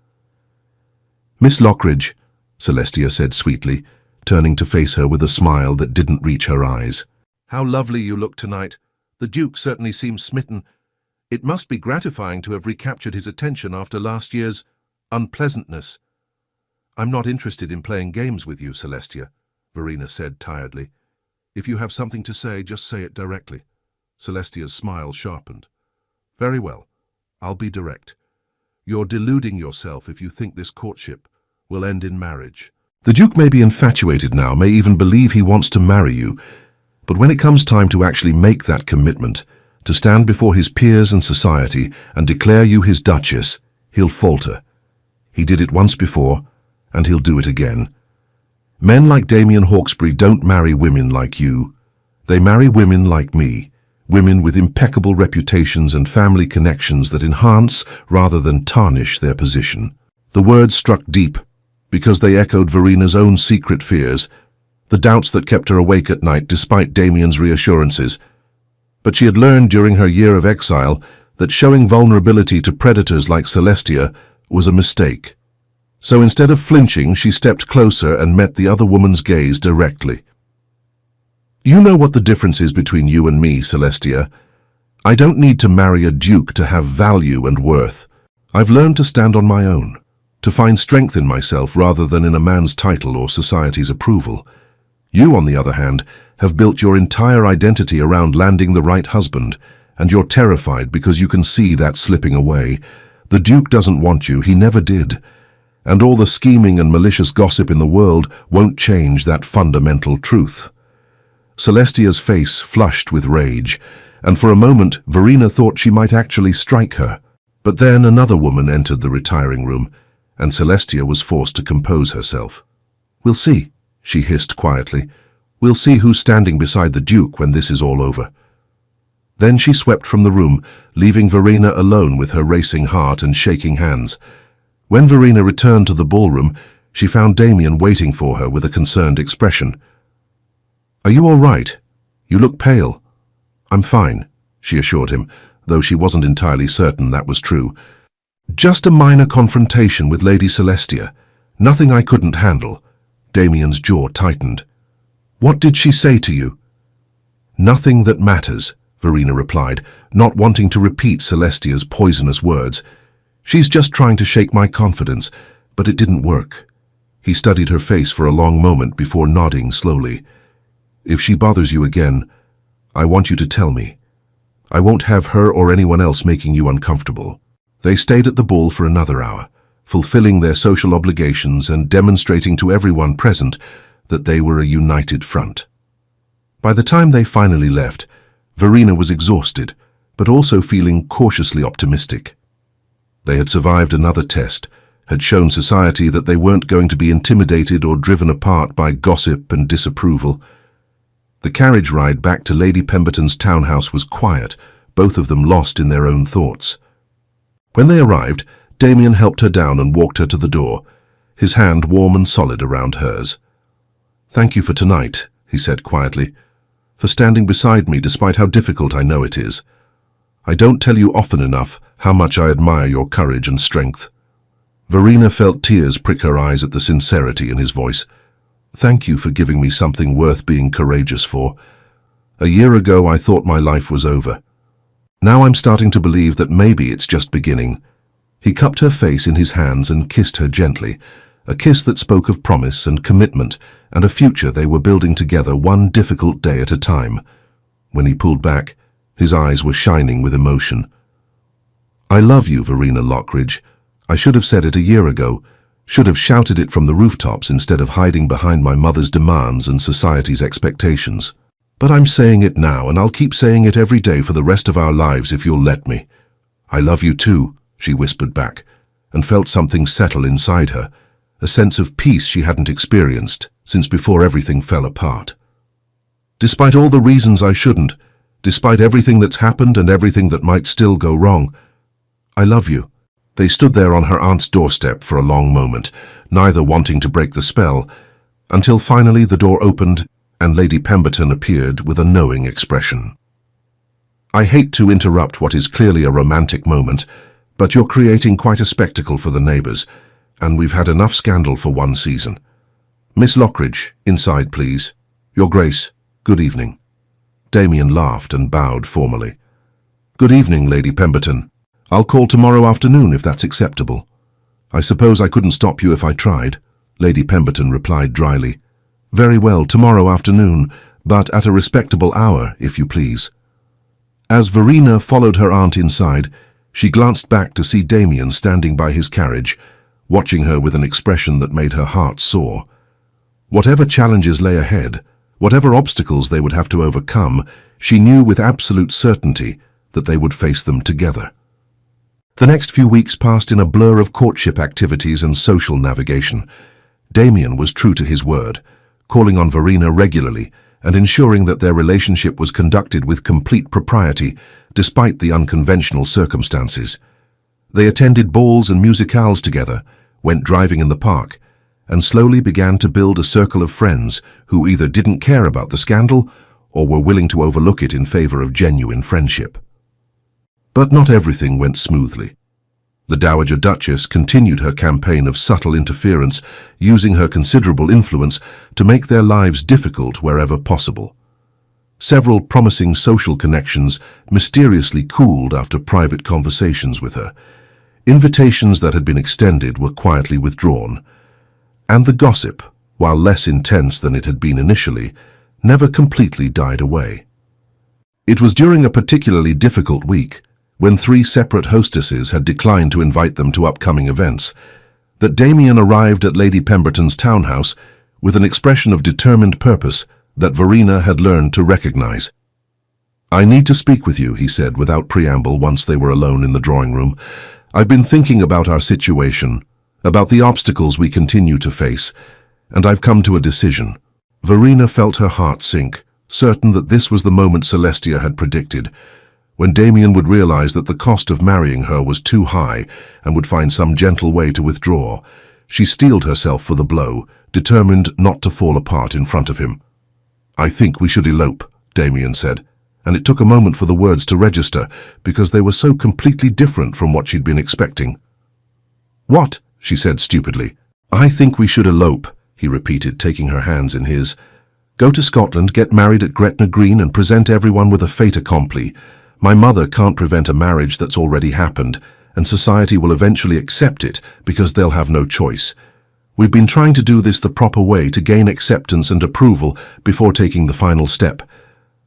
"Miss Lockridge," Celestia said sweetly, turning to face her with a smile that didn't reach her eyes. "How lovely you look tonight. The Duke certainly seems smitten. It must be gratifying to have recaptured his attention after last year's unpleasantness." "I'm not interested in playing games with you, Celestia," Verena said tiredly. "If you have something to say, just say it directly." Celestia's smile sharpened. "Very well. I'll be direct. You're deluding yourself if you think this courtship will end in marriage. The Duke may be infatuated now, may even believe he wants to marry you, but when it comes time to actually make that commitment, to stand before his peers and society and declare you his Duchess, he'll falter. He did it once before, and he'll do it again. Men like Damien Hawkesbury don't marry women like you. They marry women like me, women with impeccable reputations and family connections that enhance rather than tarnish their position." The words struck deep, because they echoed Verena's own secret fears, the doubts that kept her awake at night despite Damien's reassurances. But she had learned during her year of exile that showing vulnerability to predators like Celestia was a mistake. So instead of flinching, she stepped closer and met the other woman's gaze directly. "You know what the difference is between you and me, Celestia. I don't need to marry a duke to have value and worth. I've learned to stand on my own, to find strength in myself rather than in a man's title or society's approval. You, on the other hand, have built your entire identity around landing the right husband, and you're terrified because you can see that slipping away. The Duke doesn't want you, he never did. And all the scheming and malicious gossip in the world won't change that fundamental truth." Celestia's face flushed with rage, and for a moment Verena thought she might actually strike her. But then another woman entered the retiring room, and Celestia was forced to compose herself. "We'll see," she hissed quietly. "We'll see who's standing beside the Duke when this is all over." Then she swept from the room, leaving Verena alone with her racing heart and shaking hands. When Verena returned to the ballroom, she found Damien waiting for her with a concerned expression. "Are you all right? You look pale." "I'm fine," she assured him, though she wasn't entirely certain that was true. "Just a minor confrontation with Lady Celestia. Nothing I couldn't handle." Damien's jaw tightened. "What did she say to you?" "Nothing that matters," Verena replied, not wanting to repeat Celestia's poisonous words. "She's just trying to shake my confidence, but it didn't work." He studied her face for a long moment before nodding slowly. "If she bothers you again, I want you to tell me. I won't have her or anyone else making you uncomfortable." They stayed at the ball for another hour, fulfilling their social obligations and demonstrating to everyone present that they were a united front. By the time they finally left, Verena was exhausted, but also feeling cautiously optimistic. They had survived another test, had shown society that they weren't going to be intimidated or driven apart by gossip and disapproval. The carriage ride back to Lady Pemberton's townhouse was quiet, both of them lost in their own thoughts. When they arrived, Damien helped her down and walked her to the door, his hand warm and solid around hers. "Thank you for tonight," he said quietly, "for standing beside me despite how difficult I know it is. I don't tell you often enough how much I admire your courage and strength." Verena felt tears prick her eyes at the sincerity in his voice. "Thank you for giving me something worth being courageous for. A year ago I thought my life was over. Now I'm starting to believe that maybe it's just beginning." He cupped her face in his hands and kissed her gently, a kiss that spoke of promise and commitment and a future they were building together one difficult day at a time. When he pulled back, his eyes were shining with emotion. "I love you, Verena Lockridge. I should have said it a year ago, should have shouted it from the rooftops instead of hiding behind my mother's demands and society's expectations. But I'm saying it now, and I'll keep saying it every day for the rest of our lives if you'll let me. "I love you too," she whispered back, and felt something settle inside her, a sense of peace she hadn't experienced since before everything fell apart. "Despite all the reasons I shouldn't, despite everything that's happened and everything that might still go wrong, I love you." They stood there on her aunt's doorstep for a long moment, neither wanting to break the spell, until finally the door opened and Lady Pemberton appeared with a knowing expression. "I hate to interrupt what is clearly a romantic moment, but you're creating quite a spectacle for the neighbours, and we've had enough scandal for one season. Miss Lockridge, inside please. Your Grace, good evening." Damien laughed and bowed formally. "Good evening, Lady Pemberton. I'll call tomorrow afternoon if that's acceptable." "I suppose I couldn't stop you if I tried," Lady Pemberton replied dryly. "Very well, tomorrow afternoon, but at a respectable hour, if you please." As Verena followed her aunt inside, she glanced back to see Damien standing by his carriage, watching her with an expression that made her heart soar. Whatever challenges lay ahead, whatever obstacles they would have to overcome, she knew with absolute certainty that they would face them together. The next few weeks passed in a blur of courtship activities and social navigation. Damien was true to his word, calling on Verena regularly and ensuring that their relationship was conducted with complete propriety, despite the unconventional circumstances. They attended balls and musicales together, went driving in the park, and slowly began to build a circle of friends who either didn't care about the scandal or were willing to overlook it in favor of genuine friendship. But not everything went smoothly. The Dowager Duchess continued her campaign of subtle interference, using her considerable influence to make their lives difficult wherever possible. Several promising social connections mysteriously cooled after private conversations with her. Invitations that had been extended were quietly withdrawn. And the gossip, while less intense than it had been initially, never completely died away. It was during a particularly difficult week, when 3 separate hostesses had declined to invite them to upcoming events, that Damien arrived at Lady Pemberton's townhouse with an expression of determined purpose that Verena had learned to recognize. "I need to speak with you," he said without preamble once they were alone in the drawing room. "I've been thinking about our situation, about the obstacles we continue to face, and I've come to a decision." Verena felt her heart sink, certain that this was the moment Celestia had predicted, when Damien would realize that the cost of marrying her was too high and would find some gentle way to withdraw. She steeled herself for the blow, determined not to fall apart in front of him. "I think we should elope," Damien said, and it took a moment for the words to register because they were so completely different from what she'd been expecting. "What?" she said stupidly. "I think we should elope," he repeated, taking her hands in his. "Go to Scotland, get married at Gretna Green and present everyone with a fait accompli. My mother can't prevent a marriage that's already happened, and society will eventually accept it because they'll have no choice. We've been trying to do this the proper way to gain acceptance and approval before taking the final step.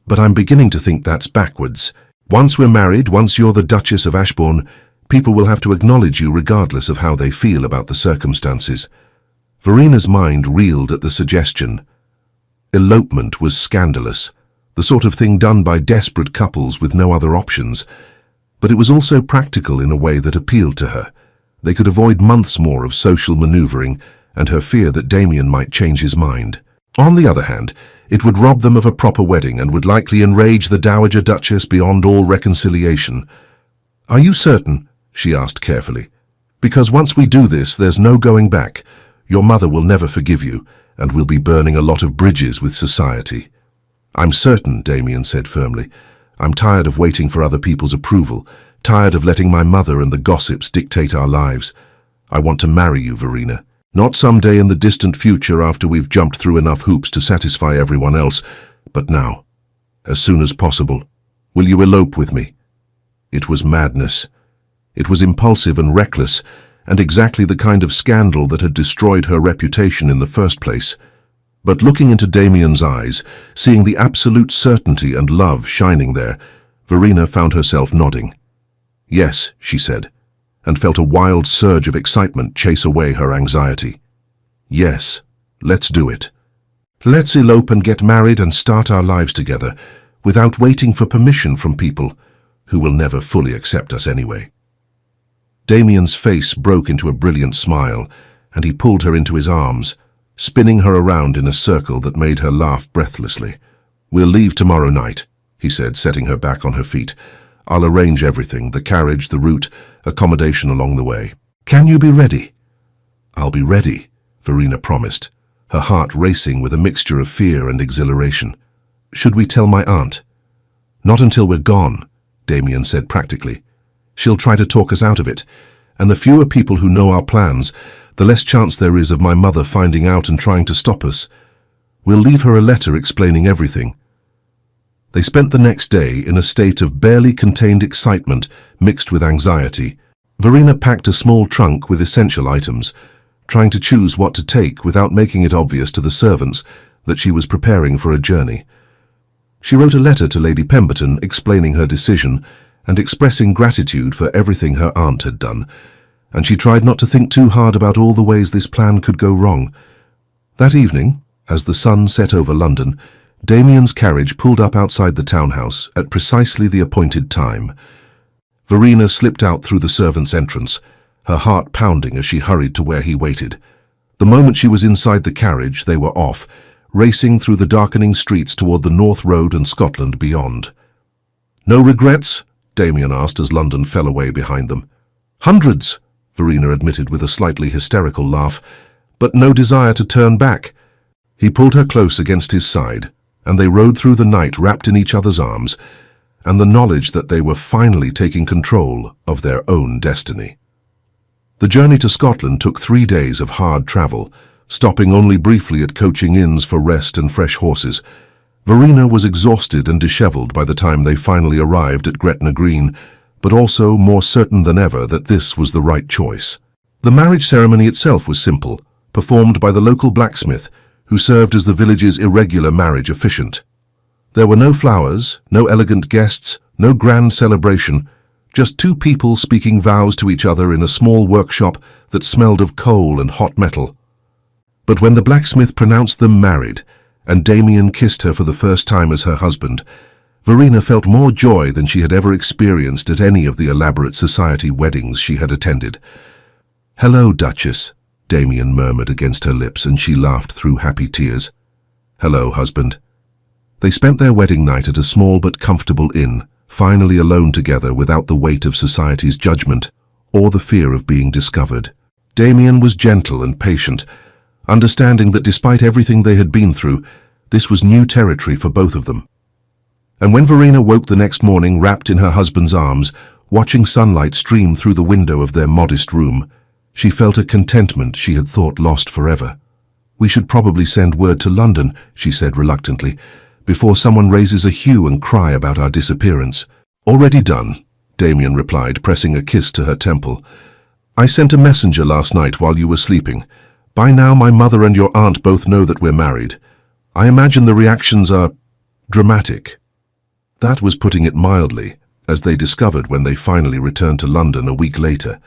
But I'm beginning to think that's backwards. Once we're married, once you're the Duchess of Ashbourne, people will have to acknowledge you regardless of how they feel about the circumstances." Verena's mind reeled at the suggestion. Elopement was scandalous, the sort of thing done by desperate couples with no other options. But it was also practical in a way that appealed to her. They could avoid months more of social maneuvering and her fear that Damien might change his mind. On the other hand, it would rob them of a proper wedding and would likely enrage the Dowager Duchess beyond all reconciliation. "Are you certain?" she asked carefully. "Because once we do this, there's no going back. Your mother will never forgive you, and we'll be burning a lot of bridges with society." "I'm certain," Damien said firmly. "I'm tired of waiting for other people's approval, tired of letting my mother and the gossips dictate our lives. I want to marry you, Verena. Not someday in the distant future after we've jumped through enough hoops to satisfy everyone else, but now, as soon as possible. Will you elope with me?" It was madness. It was impulsive and reckless, and exactly the kind of scandal that had destroyed her reputation in the first place. But looking into Damien's eyes, seeing the absolute certainty and love shining there, Verena found herself nodding. "Yes," she said, and felt a wild surge of excitement chase away her anxiety. "Yes, let's do it. Let's elope and get married and start our lives together, without waiting for permission from people, who will never fully accept us anyway. Damien's face broke into a brilliant smile, and he pulled her into his arms, spinning her around in a circle that made her laugh breathlessly. "We'll leave tomorrow night," he said, setting her back on her feet. "I'll arrange everything, the carriage, the route, accommodation along the way. Can you be ready?" "I'll be ready," Verena promised, her heart racing with a mixture of fear and exhilaration. "Should we tell my aunt?" "Not until we're gone," Damien said practically. "She'll try to talk us out of it, and the fewer people who know our plans, the less chance there is of my mother finding out and trying to stop us. We'll leave her a letter explaining everything." They spent the next day in a state of barely contained excitement mixed with anxiety. Verena packed a small trunk with essential items, trying to choose what to take without making it obvious to the servants that she was preparing for a journey. She wrote a letter to Lady Pemberton explaining her decision and expressing gratitude for everything her aunt had done, and she tried not to think too hard about all the ways this plan could go wrong. That evening, as the sun set over London, Damien's carriage pulled up outside the townhouse at precisely the appointed time. Verena slipped out through the servants' entrance, her heart pounding as she hurried to where he waited. The moment she was inside the carriage, they were off, racing through the darkening streets toward the North Road and Scotland beyond. "No regrets?" Damien asked as London fell away behind them. "Hundreds," Verena admitted with a slightly hysterical laugh, "but no desire to turn back." He pulled her close against his side, and they rode through the night wrapped in each other's arms, and the knowledge that they were finally taking control of their own destiny. The journey to Scotland took 3 days of hard travel, stopping only briefly at coaching inns for rest and fresh horses. Verena was exhausted and disheveled by the time they finally arrived at Gretna Green, but also more certain than ever that this was the right choice. The marriage ceremony itself was simple, performed by the local blacksmith, who served as the village's irregular marriage officiant. There were no flowers, no elegant guests, no grand celebration, just two people speaking vows to each other in a small workshop that smelled of coal and hot metal. But when the blacksmith pronounced them married, and Damien kissed her for the first time as her husband, Verena felt more joy than she had ever experienced at any of the elaborate society weddings she had attended. "Hello, Duchess," Damien murmured against her lips, and she laughed through happy tears. "Hello, husband." They spent their wedding night at a small but comfortable inn, finally alone together without the weight of society's judgment or the fear of being discovered. Damien was gentle and patient, understanding that despite everything they had been through, this was new territory for both of them. And when Verena woke the next morning wrapped in her husband's arms, watching sunlight stream through the window of their modest room, she felt a contentment she had thought lost forever. "We should probably send word to London," she said reluctantly, "before someone raises a hue and cry about our disappearance." "Already done," Damien replied, pressing a kiss to her temple. "I sent a messenger last night while you were sleeping. By now my mother and your aunt both know that we're married. I imagine the reactions are dramatic." That was putting it mildly, as they discovered when they finally returned to London a week later.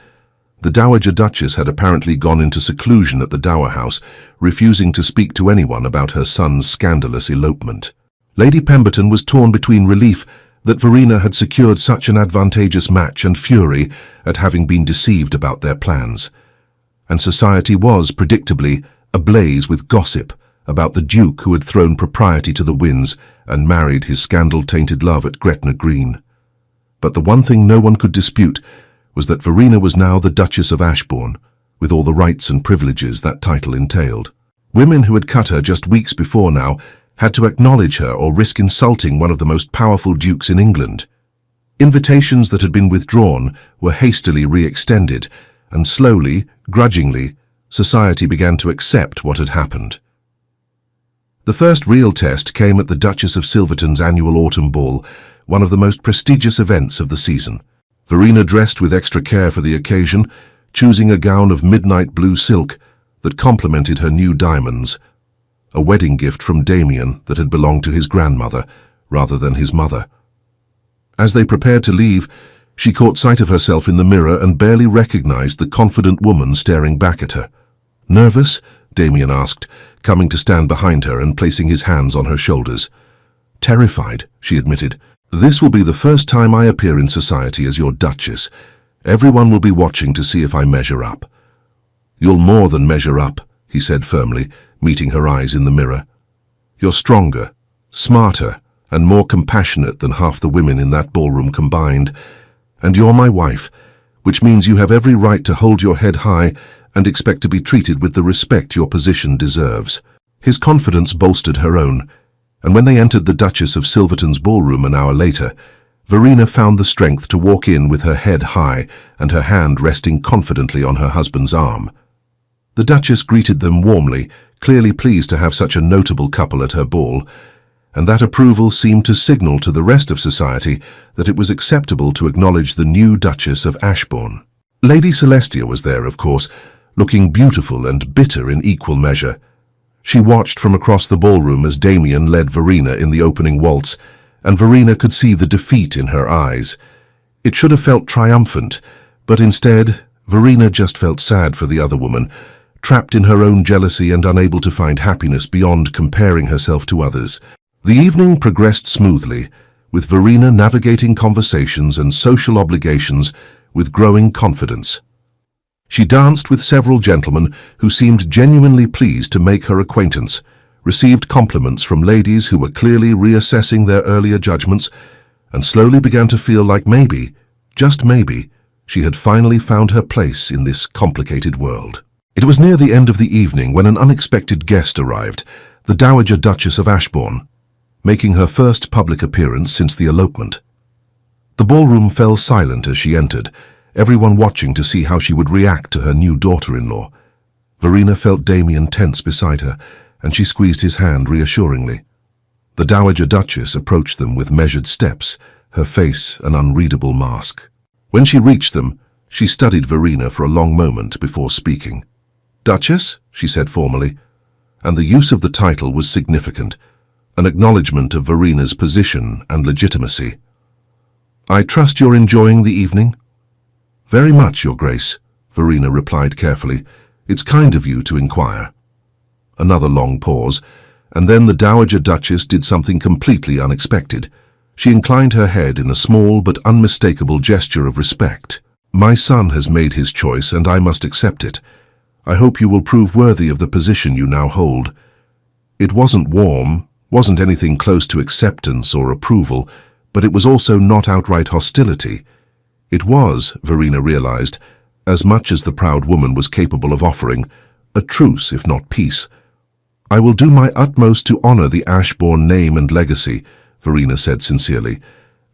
The Dowager Duchess had apparently gone into seclusion at the Dower House, refusing to speak to anyone about her son's scandalous elopement. Lady Pemberton was torn between relief that Verena had secured such an advantageous match and fury at having been deceived about their plans. And society was, predictably, ablaze with gossip about the Duke who had thrown propriety to the winds and married his scandal-tainted love at Gretna Green. But the one thing no one could dispute was that Verena was now the Duchess of Ashbourne, with all the rights and privileges that title entailed. Women who had cut her just weeks before now had to acknowledge her or risk insulting one of the most powerful dukes in England. Invitations that had been withdrawn were hastily re-extended, and slowly, grudgingly, society began to accept what had happened. The first real test came at the Duchess of Silverton's annual autumn ball, one of the most prestigious events of the season. Verena dressed with extra care for the occasion, choosing a gown of midnight blue silk that complemented her new diamonds, a wedding gift from Damien that had belonged to his grandmother rather than his mother. As they prepared to leave, she caught sight of herself in the mirror and barely recognized the confident woman staring back at her. "Nervous?" Damien asked, coming to stand behind her and placing his hands on her shoulders. "Terrified," she admitted, This will be the first time I appear in society as your Duchess. Everyone will be watching to see if I measure up." "You'll more than measure up," he said firmly, meeting her eyes in the mirror. "You're stronger, smarter, and more compassionate than half the women in that ballroom combined. And you're my wife, which means you have every right to hold your head high and expect to be treated with the respect your position deserves." His confidence bolstered her own, and when they entered the Duchess of Silverton's ballroom an hour later, Verena found the strength to walk in with her head high and her hand resting confidently on her husband's arm. The Duchess greeted them warmly, clearly pleased to have such a notable couple at her ball, and that approval seemed to signal to the rest of society that it was acceptable to acknowledge the new Duchess of Ashbourne. Lady Celestia was there, of course, looking beautiful and bitter in equal measure. She watched from across the ballroom as Damien led Verena in the opening waltz, and Verena could see the defeat in her eyes. It should have felt triumphant, but instead, Verena just felt sad for the other woman, trapped in her own jealousy and unable to find happiness beyond comparing herself to others. The evening progressed smoothly, with Verena navigating conversations and social obligations with growing confidence. She danced with several gentlemen who seemed genuinely pleased to make her acquaintance, received compliments from ladies who were clearly reassessing their earlier judgments, and slowly began to feel like maybe, just maybe, she had finally found her place in this complicated world. It was near the end of the evening when an unexpected guest arrived, the Dowager Duchess of Ashbourne, making her first public appearance since the elopement. The ballroom fell silent as she entered, everyone watching to see how she would react to her new daughter-in-law. Verena felt Damien tense beside her, and she squeezed his hand reassuringly. The Dowager Duchess approached them with measured steps, her face an unreadable mask. When she reached them, she studied Verena for a long moment before speaking. "Duchess," she said formally, and the use of the title was significant, an acknowledgement of Verena's position and legitimacy. "I trust you're enjoying the evening?" "Very much, Your Grace," Verena replied carefully. "It's kind of you to inquire." Another long pause, and then the Dowager Duchess did something completely unexpected. She inclined her head in a small but unmistakable gesture of respect. "My son has made his choice, and I must accept it. I hope you will prove worthy of the position you now hold." It wasn't warm, wasn't anything close to acceptance or approval, but it was also not outright hostility. It was, Verena realized, as much as the proud woman was capable of offering, a truce if not peace. "I will do my utmost to honor the Ashbourne name and legacy," Verena said sincerely,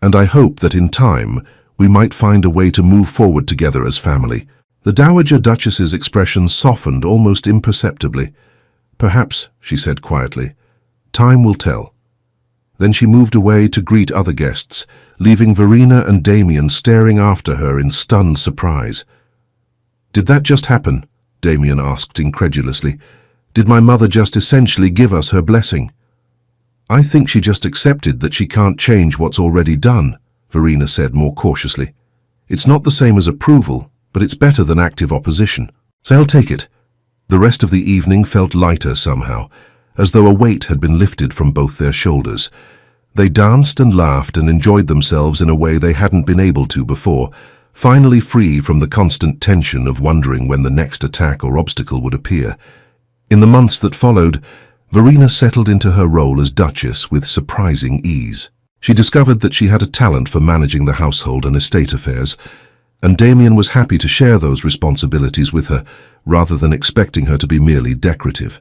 "and I hope that in time we might find a way to move forward together as family." The Dowager Duchess's expression softened almost imperceptibly. "Perhaps," she said quietly, "time will tell." Then she moved away to greet other guests, leaving Verena and Damien staring after her in stunned surprise. "Did that just happen?" Damien asked incredulously. "Did my mother just essentially give us her blessing?" "I think she just accepted that she can't change what's already done," Verena said more cautiously. "It's not the same as approval, but it's better than active opposition. So I'll take it." The rest of the evening felt lighter somehow, as though a weight had been lifted from both their shoulders. They danced and laughed and enjoyed themselves in a way they hadn't been able to before, finally free from the constant tension of wondering when the next attack or obstacle would appear. In the months that followed, Verena settled into her role as Duchess with surprising ease. She discovered that she had a talent for managing the household and estate affairs, and Damien was happy to share those responsibilities with her, rather than expecting her to be merely decorative.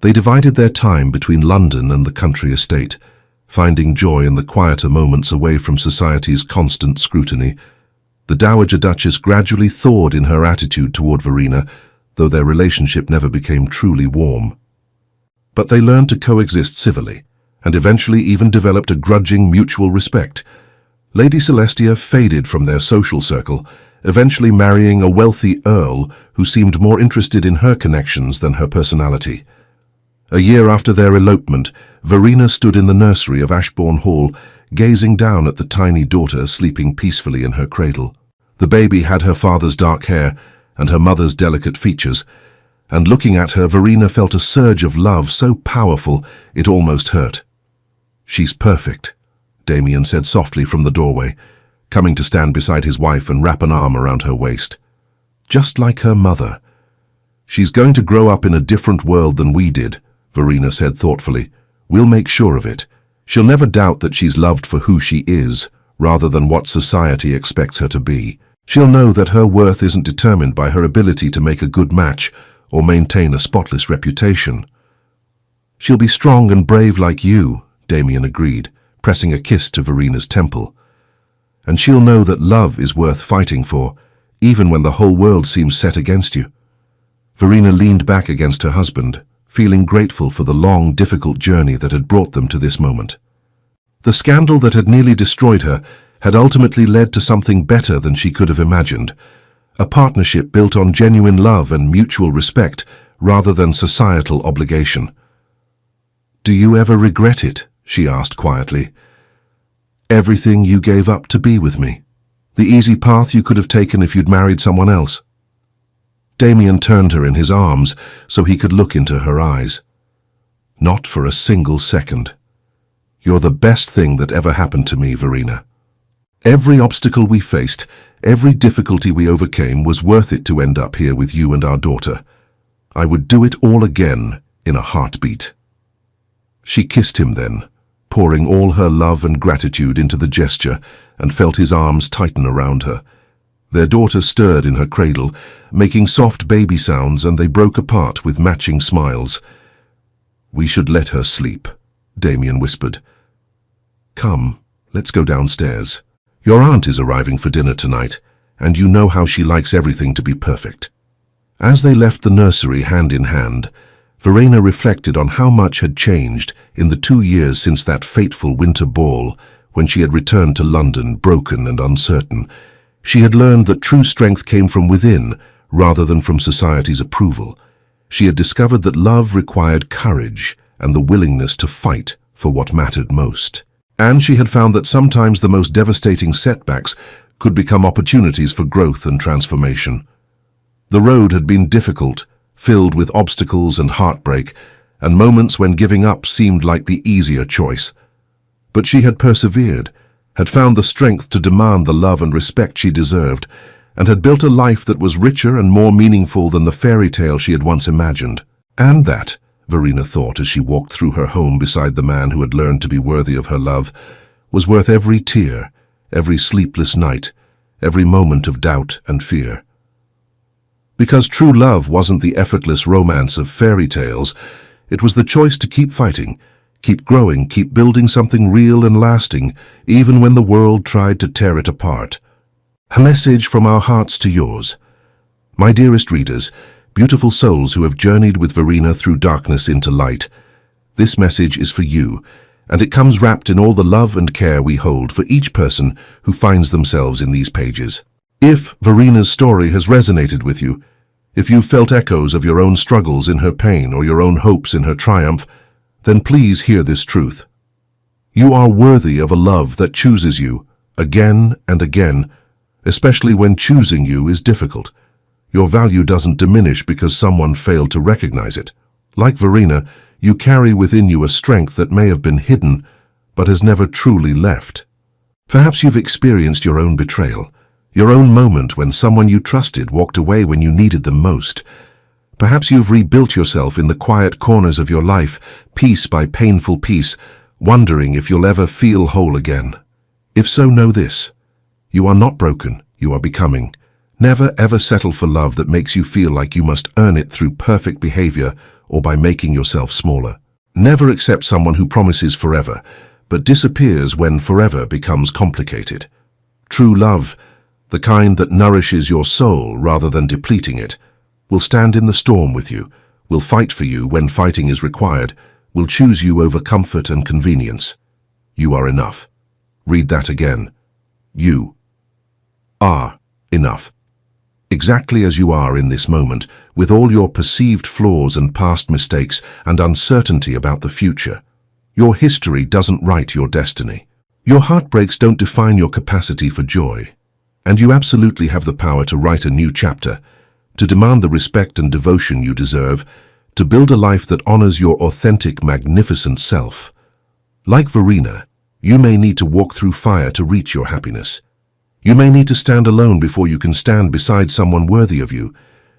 They divided their time between London and the country estate, finding joy in the quieter moments away from society's constant scrutiny. The Dowager Duchess gradually thawed in her attitude toward Verena, though their relationship never became truly warm. But they learned to coexist civilly, and eventually even developed a grudging mutual respect. Lady Celestia faded from their social circle, eventually marrying a wealthy earl who seemed more interested in her connections than her personality. A year after their elopement, Verena stood in the nursery of Ashbourne Hall, gazing down at the tiny daughter sleeping peacefully in her cradle. The baby had her father's dark hair and her mother's delicate features, and looking at her, Verena felt a surge of love so powerful it almost hurt. "She's perfect," Damien said softly from the doorway, coming to stand beside his wife and wrap an arm around her waist. Just like her mother. She's going to grow up in a different world than we did, Verena said thoughtfully. We'll make sure of it. She'll never doubt that she's loved for who she is, rather than what society expects her to be. She'll know that her worth isn't determined by her ability to make a good match or maintain a spotless reputation. She'll be strong and brave like you, Damien agreed, pressing a kiss to Verena's temple. And she'll know that love is worth fighting for, even when the whole world seems set against you. Verena leaned back against her husband, feeling grateful for the long, difficult journey that had brought them to this moment. The scandal that had nearly destroyed her had ultimately led to something better than she could have imagined, a partnership built on genuine love and mutual respect rather than societal obligation. "Do you ever regret it?" she asked quietly. "Everything you gave up to be with me? The easy path you could have taken if you'd married someone else?" Damien turned her in his arms so he could look into her eyes. "Not for a single second. You're the best thing that ever happened to me, Verena. Every obstacle we faced, every difficulty we overcame was worth it to end up here with you and our daughter. I would do it all again in a heartbeat." She kissed him then, pouring all her love and gratitude into the gesture, and felt his arms tighten around her. Their daughter stirred in her cradle, making soft baby sounds, and they broke apart with matching smiles. "We should let her sleep," Damien whispered. "Come, let's go downstairs. Your aunt is arriving for dinner tonight, and you know how she likes everything to be perfect." As they left the nursery hand in hand, Verena reflected on how much had changed in the 2 years since that fateful winter ball, when she had returned to London broken and uncertain. She had learned that true strength came from within, rather than from society's approval. She had discovered that love required courage and the willingness to fight for what mattered most. And she had found that sometimes the most devastating setbacks could become opportunities for growth and transformation. The road had been difficult, filled with obstacles and heartbreak, and moments when giving up seemed like the easier choice. But she had persevered, had found the strength to demand the love and respect she deserved, and had built a life that was richer and more meaningful than the fairy tale she had once imagined. And that, Verena thought as she walked through her home beside the man who had learned to be worthy of her love, was worth every tear, every sleepless night, every moment of doubt and fear. Because true love wasn't the effortless romance of fairy tales, it was the choice to keep fighting, keep growing, keep building something real and lasting, even when the world tried to tear it apart. A message from our hearts to yours. My dearest readers, beautiful souls who have journeyed with Verena through darkness into light, this message is for you, and it comes wrapped in all the love and care we hold for each person who finds themselves in these pages. If Verena's story has resonated with you, if you've felt echoes of your own struggles in her pain or your own hopes in her triumph, then please hear this truth. You are worthy of a love that chooses you, again and again, especially when choosing you is difficult. Your value doesn't diminish because someone failed to recognize it. Like Verena, you carry within you a strength that may have been hidden, but has never truly left. Perhaps you've experienced your own betrayal, your own moment when someone you trusted walked away when you needed them most. Perhaps you've rebuilt yourself in the quiet corners of your life, piece by painful piece, wondering if you'll ever feel whole again. If so, know this. You are not broken, you are becoming. Never ever settle for love that makes you feel like you must earn it through perfect behavior or by making yourself smaller. Never accept someone who promises forever, but disappears when forever becomes complicated. True love, the kind that nourishes your soul rather than depleting it, will stand in the storm with you, will fight for you when fighting is required, will choose you over comfort and convenience. You are enough. Read that again. You are enough. Exactly as you are in this moment, with all your perceived flaws and past mistakes and uncertainty about the future. Your history doesn't write your destiny. Your heartbreaks don't define your capacity for joy. And you absolutely have the power to write a new chapter, to demand the respect and devotion you deserve, to build a life that honors your authentic, magnificent self. Like Verena, You may need to walk through fire to reach your happiness. You may need to stand alone before you can stand beside someone worthy of you.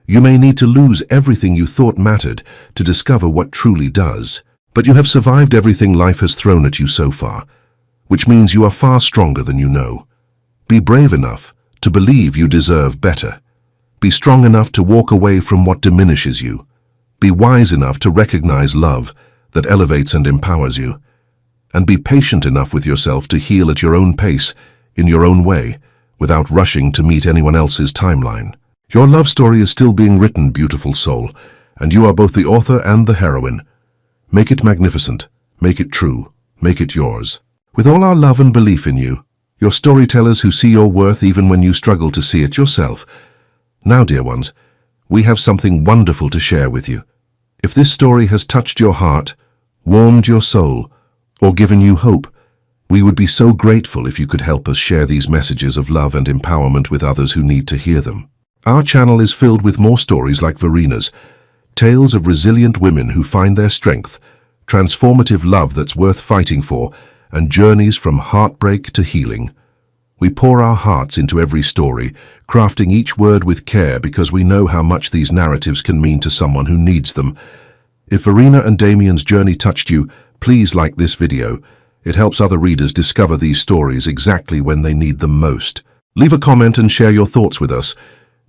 You may need to lose everything you thought mattered to discover what truly does. But you have survived everything life has thrown at you so far, which means you are far stronger than you know. Be brave enough to believe you deserve better. Be strong enough to walk away from what diminishes you. Be wise enough to recognize love that elevates and empowers you. And be patient enough with yourself to heal at your own pace, in your own way, without rushing to meet anyone else's timeline. Your love story is still being written, beautiful soul, and you are both the author and the heroine. Make it magnificent, make it true, make it yours. With all our love and belief in you, your storytellers who see your worth even when you struggle to see it yourself. Now, dear ones, we have something wonderful to share with you. If this story has touched your heart, warmed your soul, or given you hope, we would be so grateful if you could help us share these messages of love and empowerment with others who need to hear them. Our channel is filled with more stories like Verina's, tales of resilient women who find their strength, transformative love that's worth fighting for, and journeys from heartbreak to healing. We pour our hearts into every story, crafting each word with care because we know how much these narratives can mean to someone who needs them. If Verina and Damien's journey touched you, please like this video. It helps other readers discover these stories exactly when they need them most. Leave a comment and share your thoughts with us.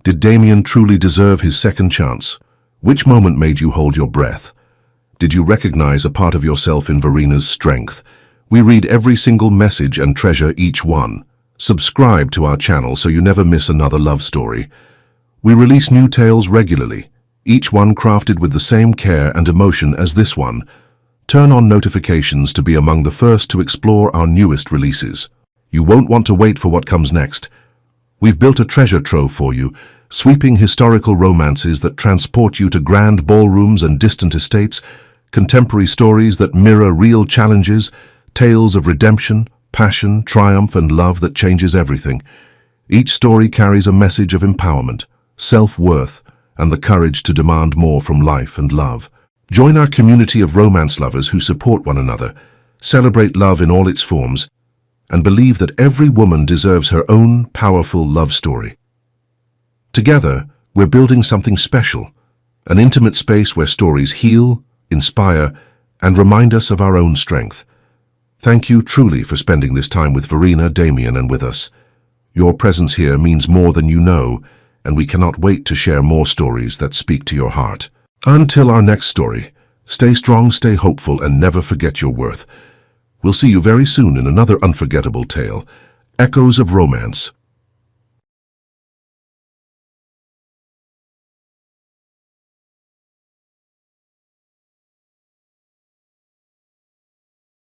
Did Damien truly deserve his second chance? Which moment made you hold your breath? Did you recognize a part of yourself in Verina's strength? We read every single message and treasure each one. Subscribe to our channel so you never miss another love story. We release new tales regularly, each one crafted with the same care and emotion as this one. Turn on notifications to be among the first to explore our newest releases. You won't want to wait for what comes next. We've built a treasure trove for you, sweeping historical romances that transport you to grand ballrooms and distant estates, contemporary stories that mirror real challenges, tales of redemption, passion, triumph, and love that changes everything. Each story carries a message of empowerment, self-worth, and the courage to demand more from life and love. Join our community of romance lovers who support one another, celebrate love in all its forms, and believe that every woman deserves her own powerful love story. Together, we're building something special, an intimate space where stories heal, inspire, and remind us of our own strength. Thank you truly for spending this time with Verina, Damien, and with us. Your presence here means more than you know, and we cannot wait to share more stories that speak to your heart. Until our next story, stay strong, stay hopeful, and never forget your worth. We'll see you very soon in another unforgettable tale, Echoes of Romance.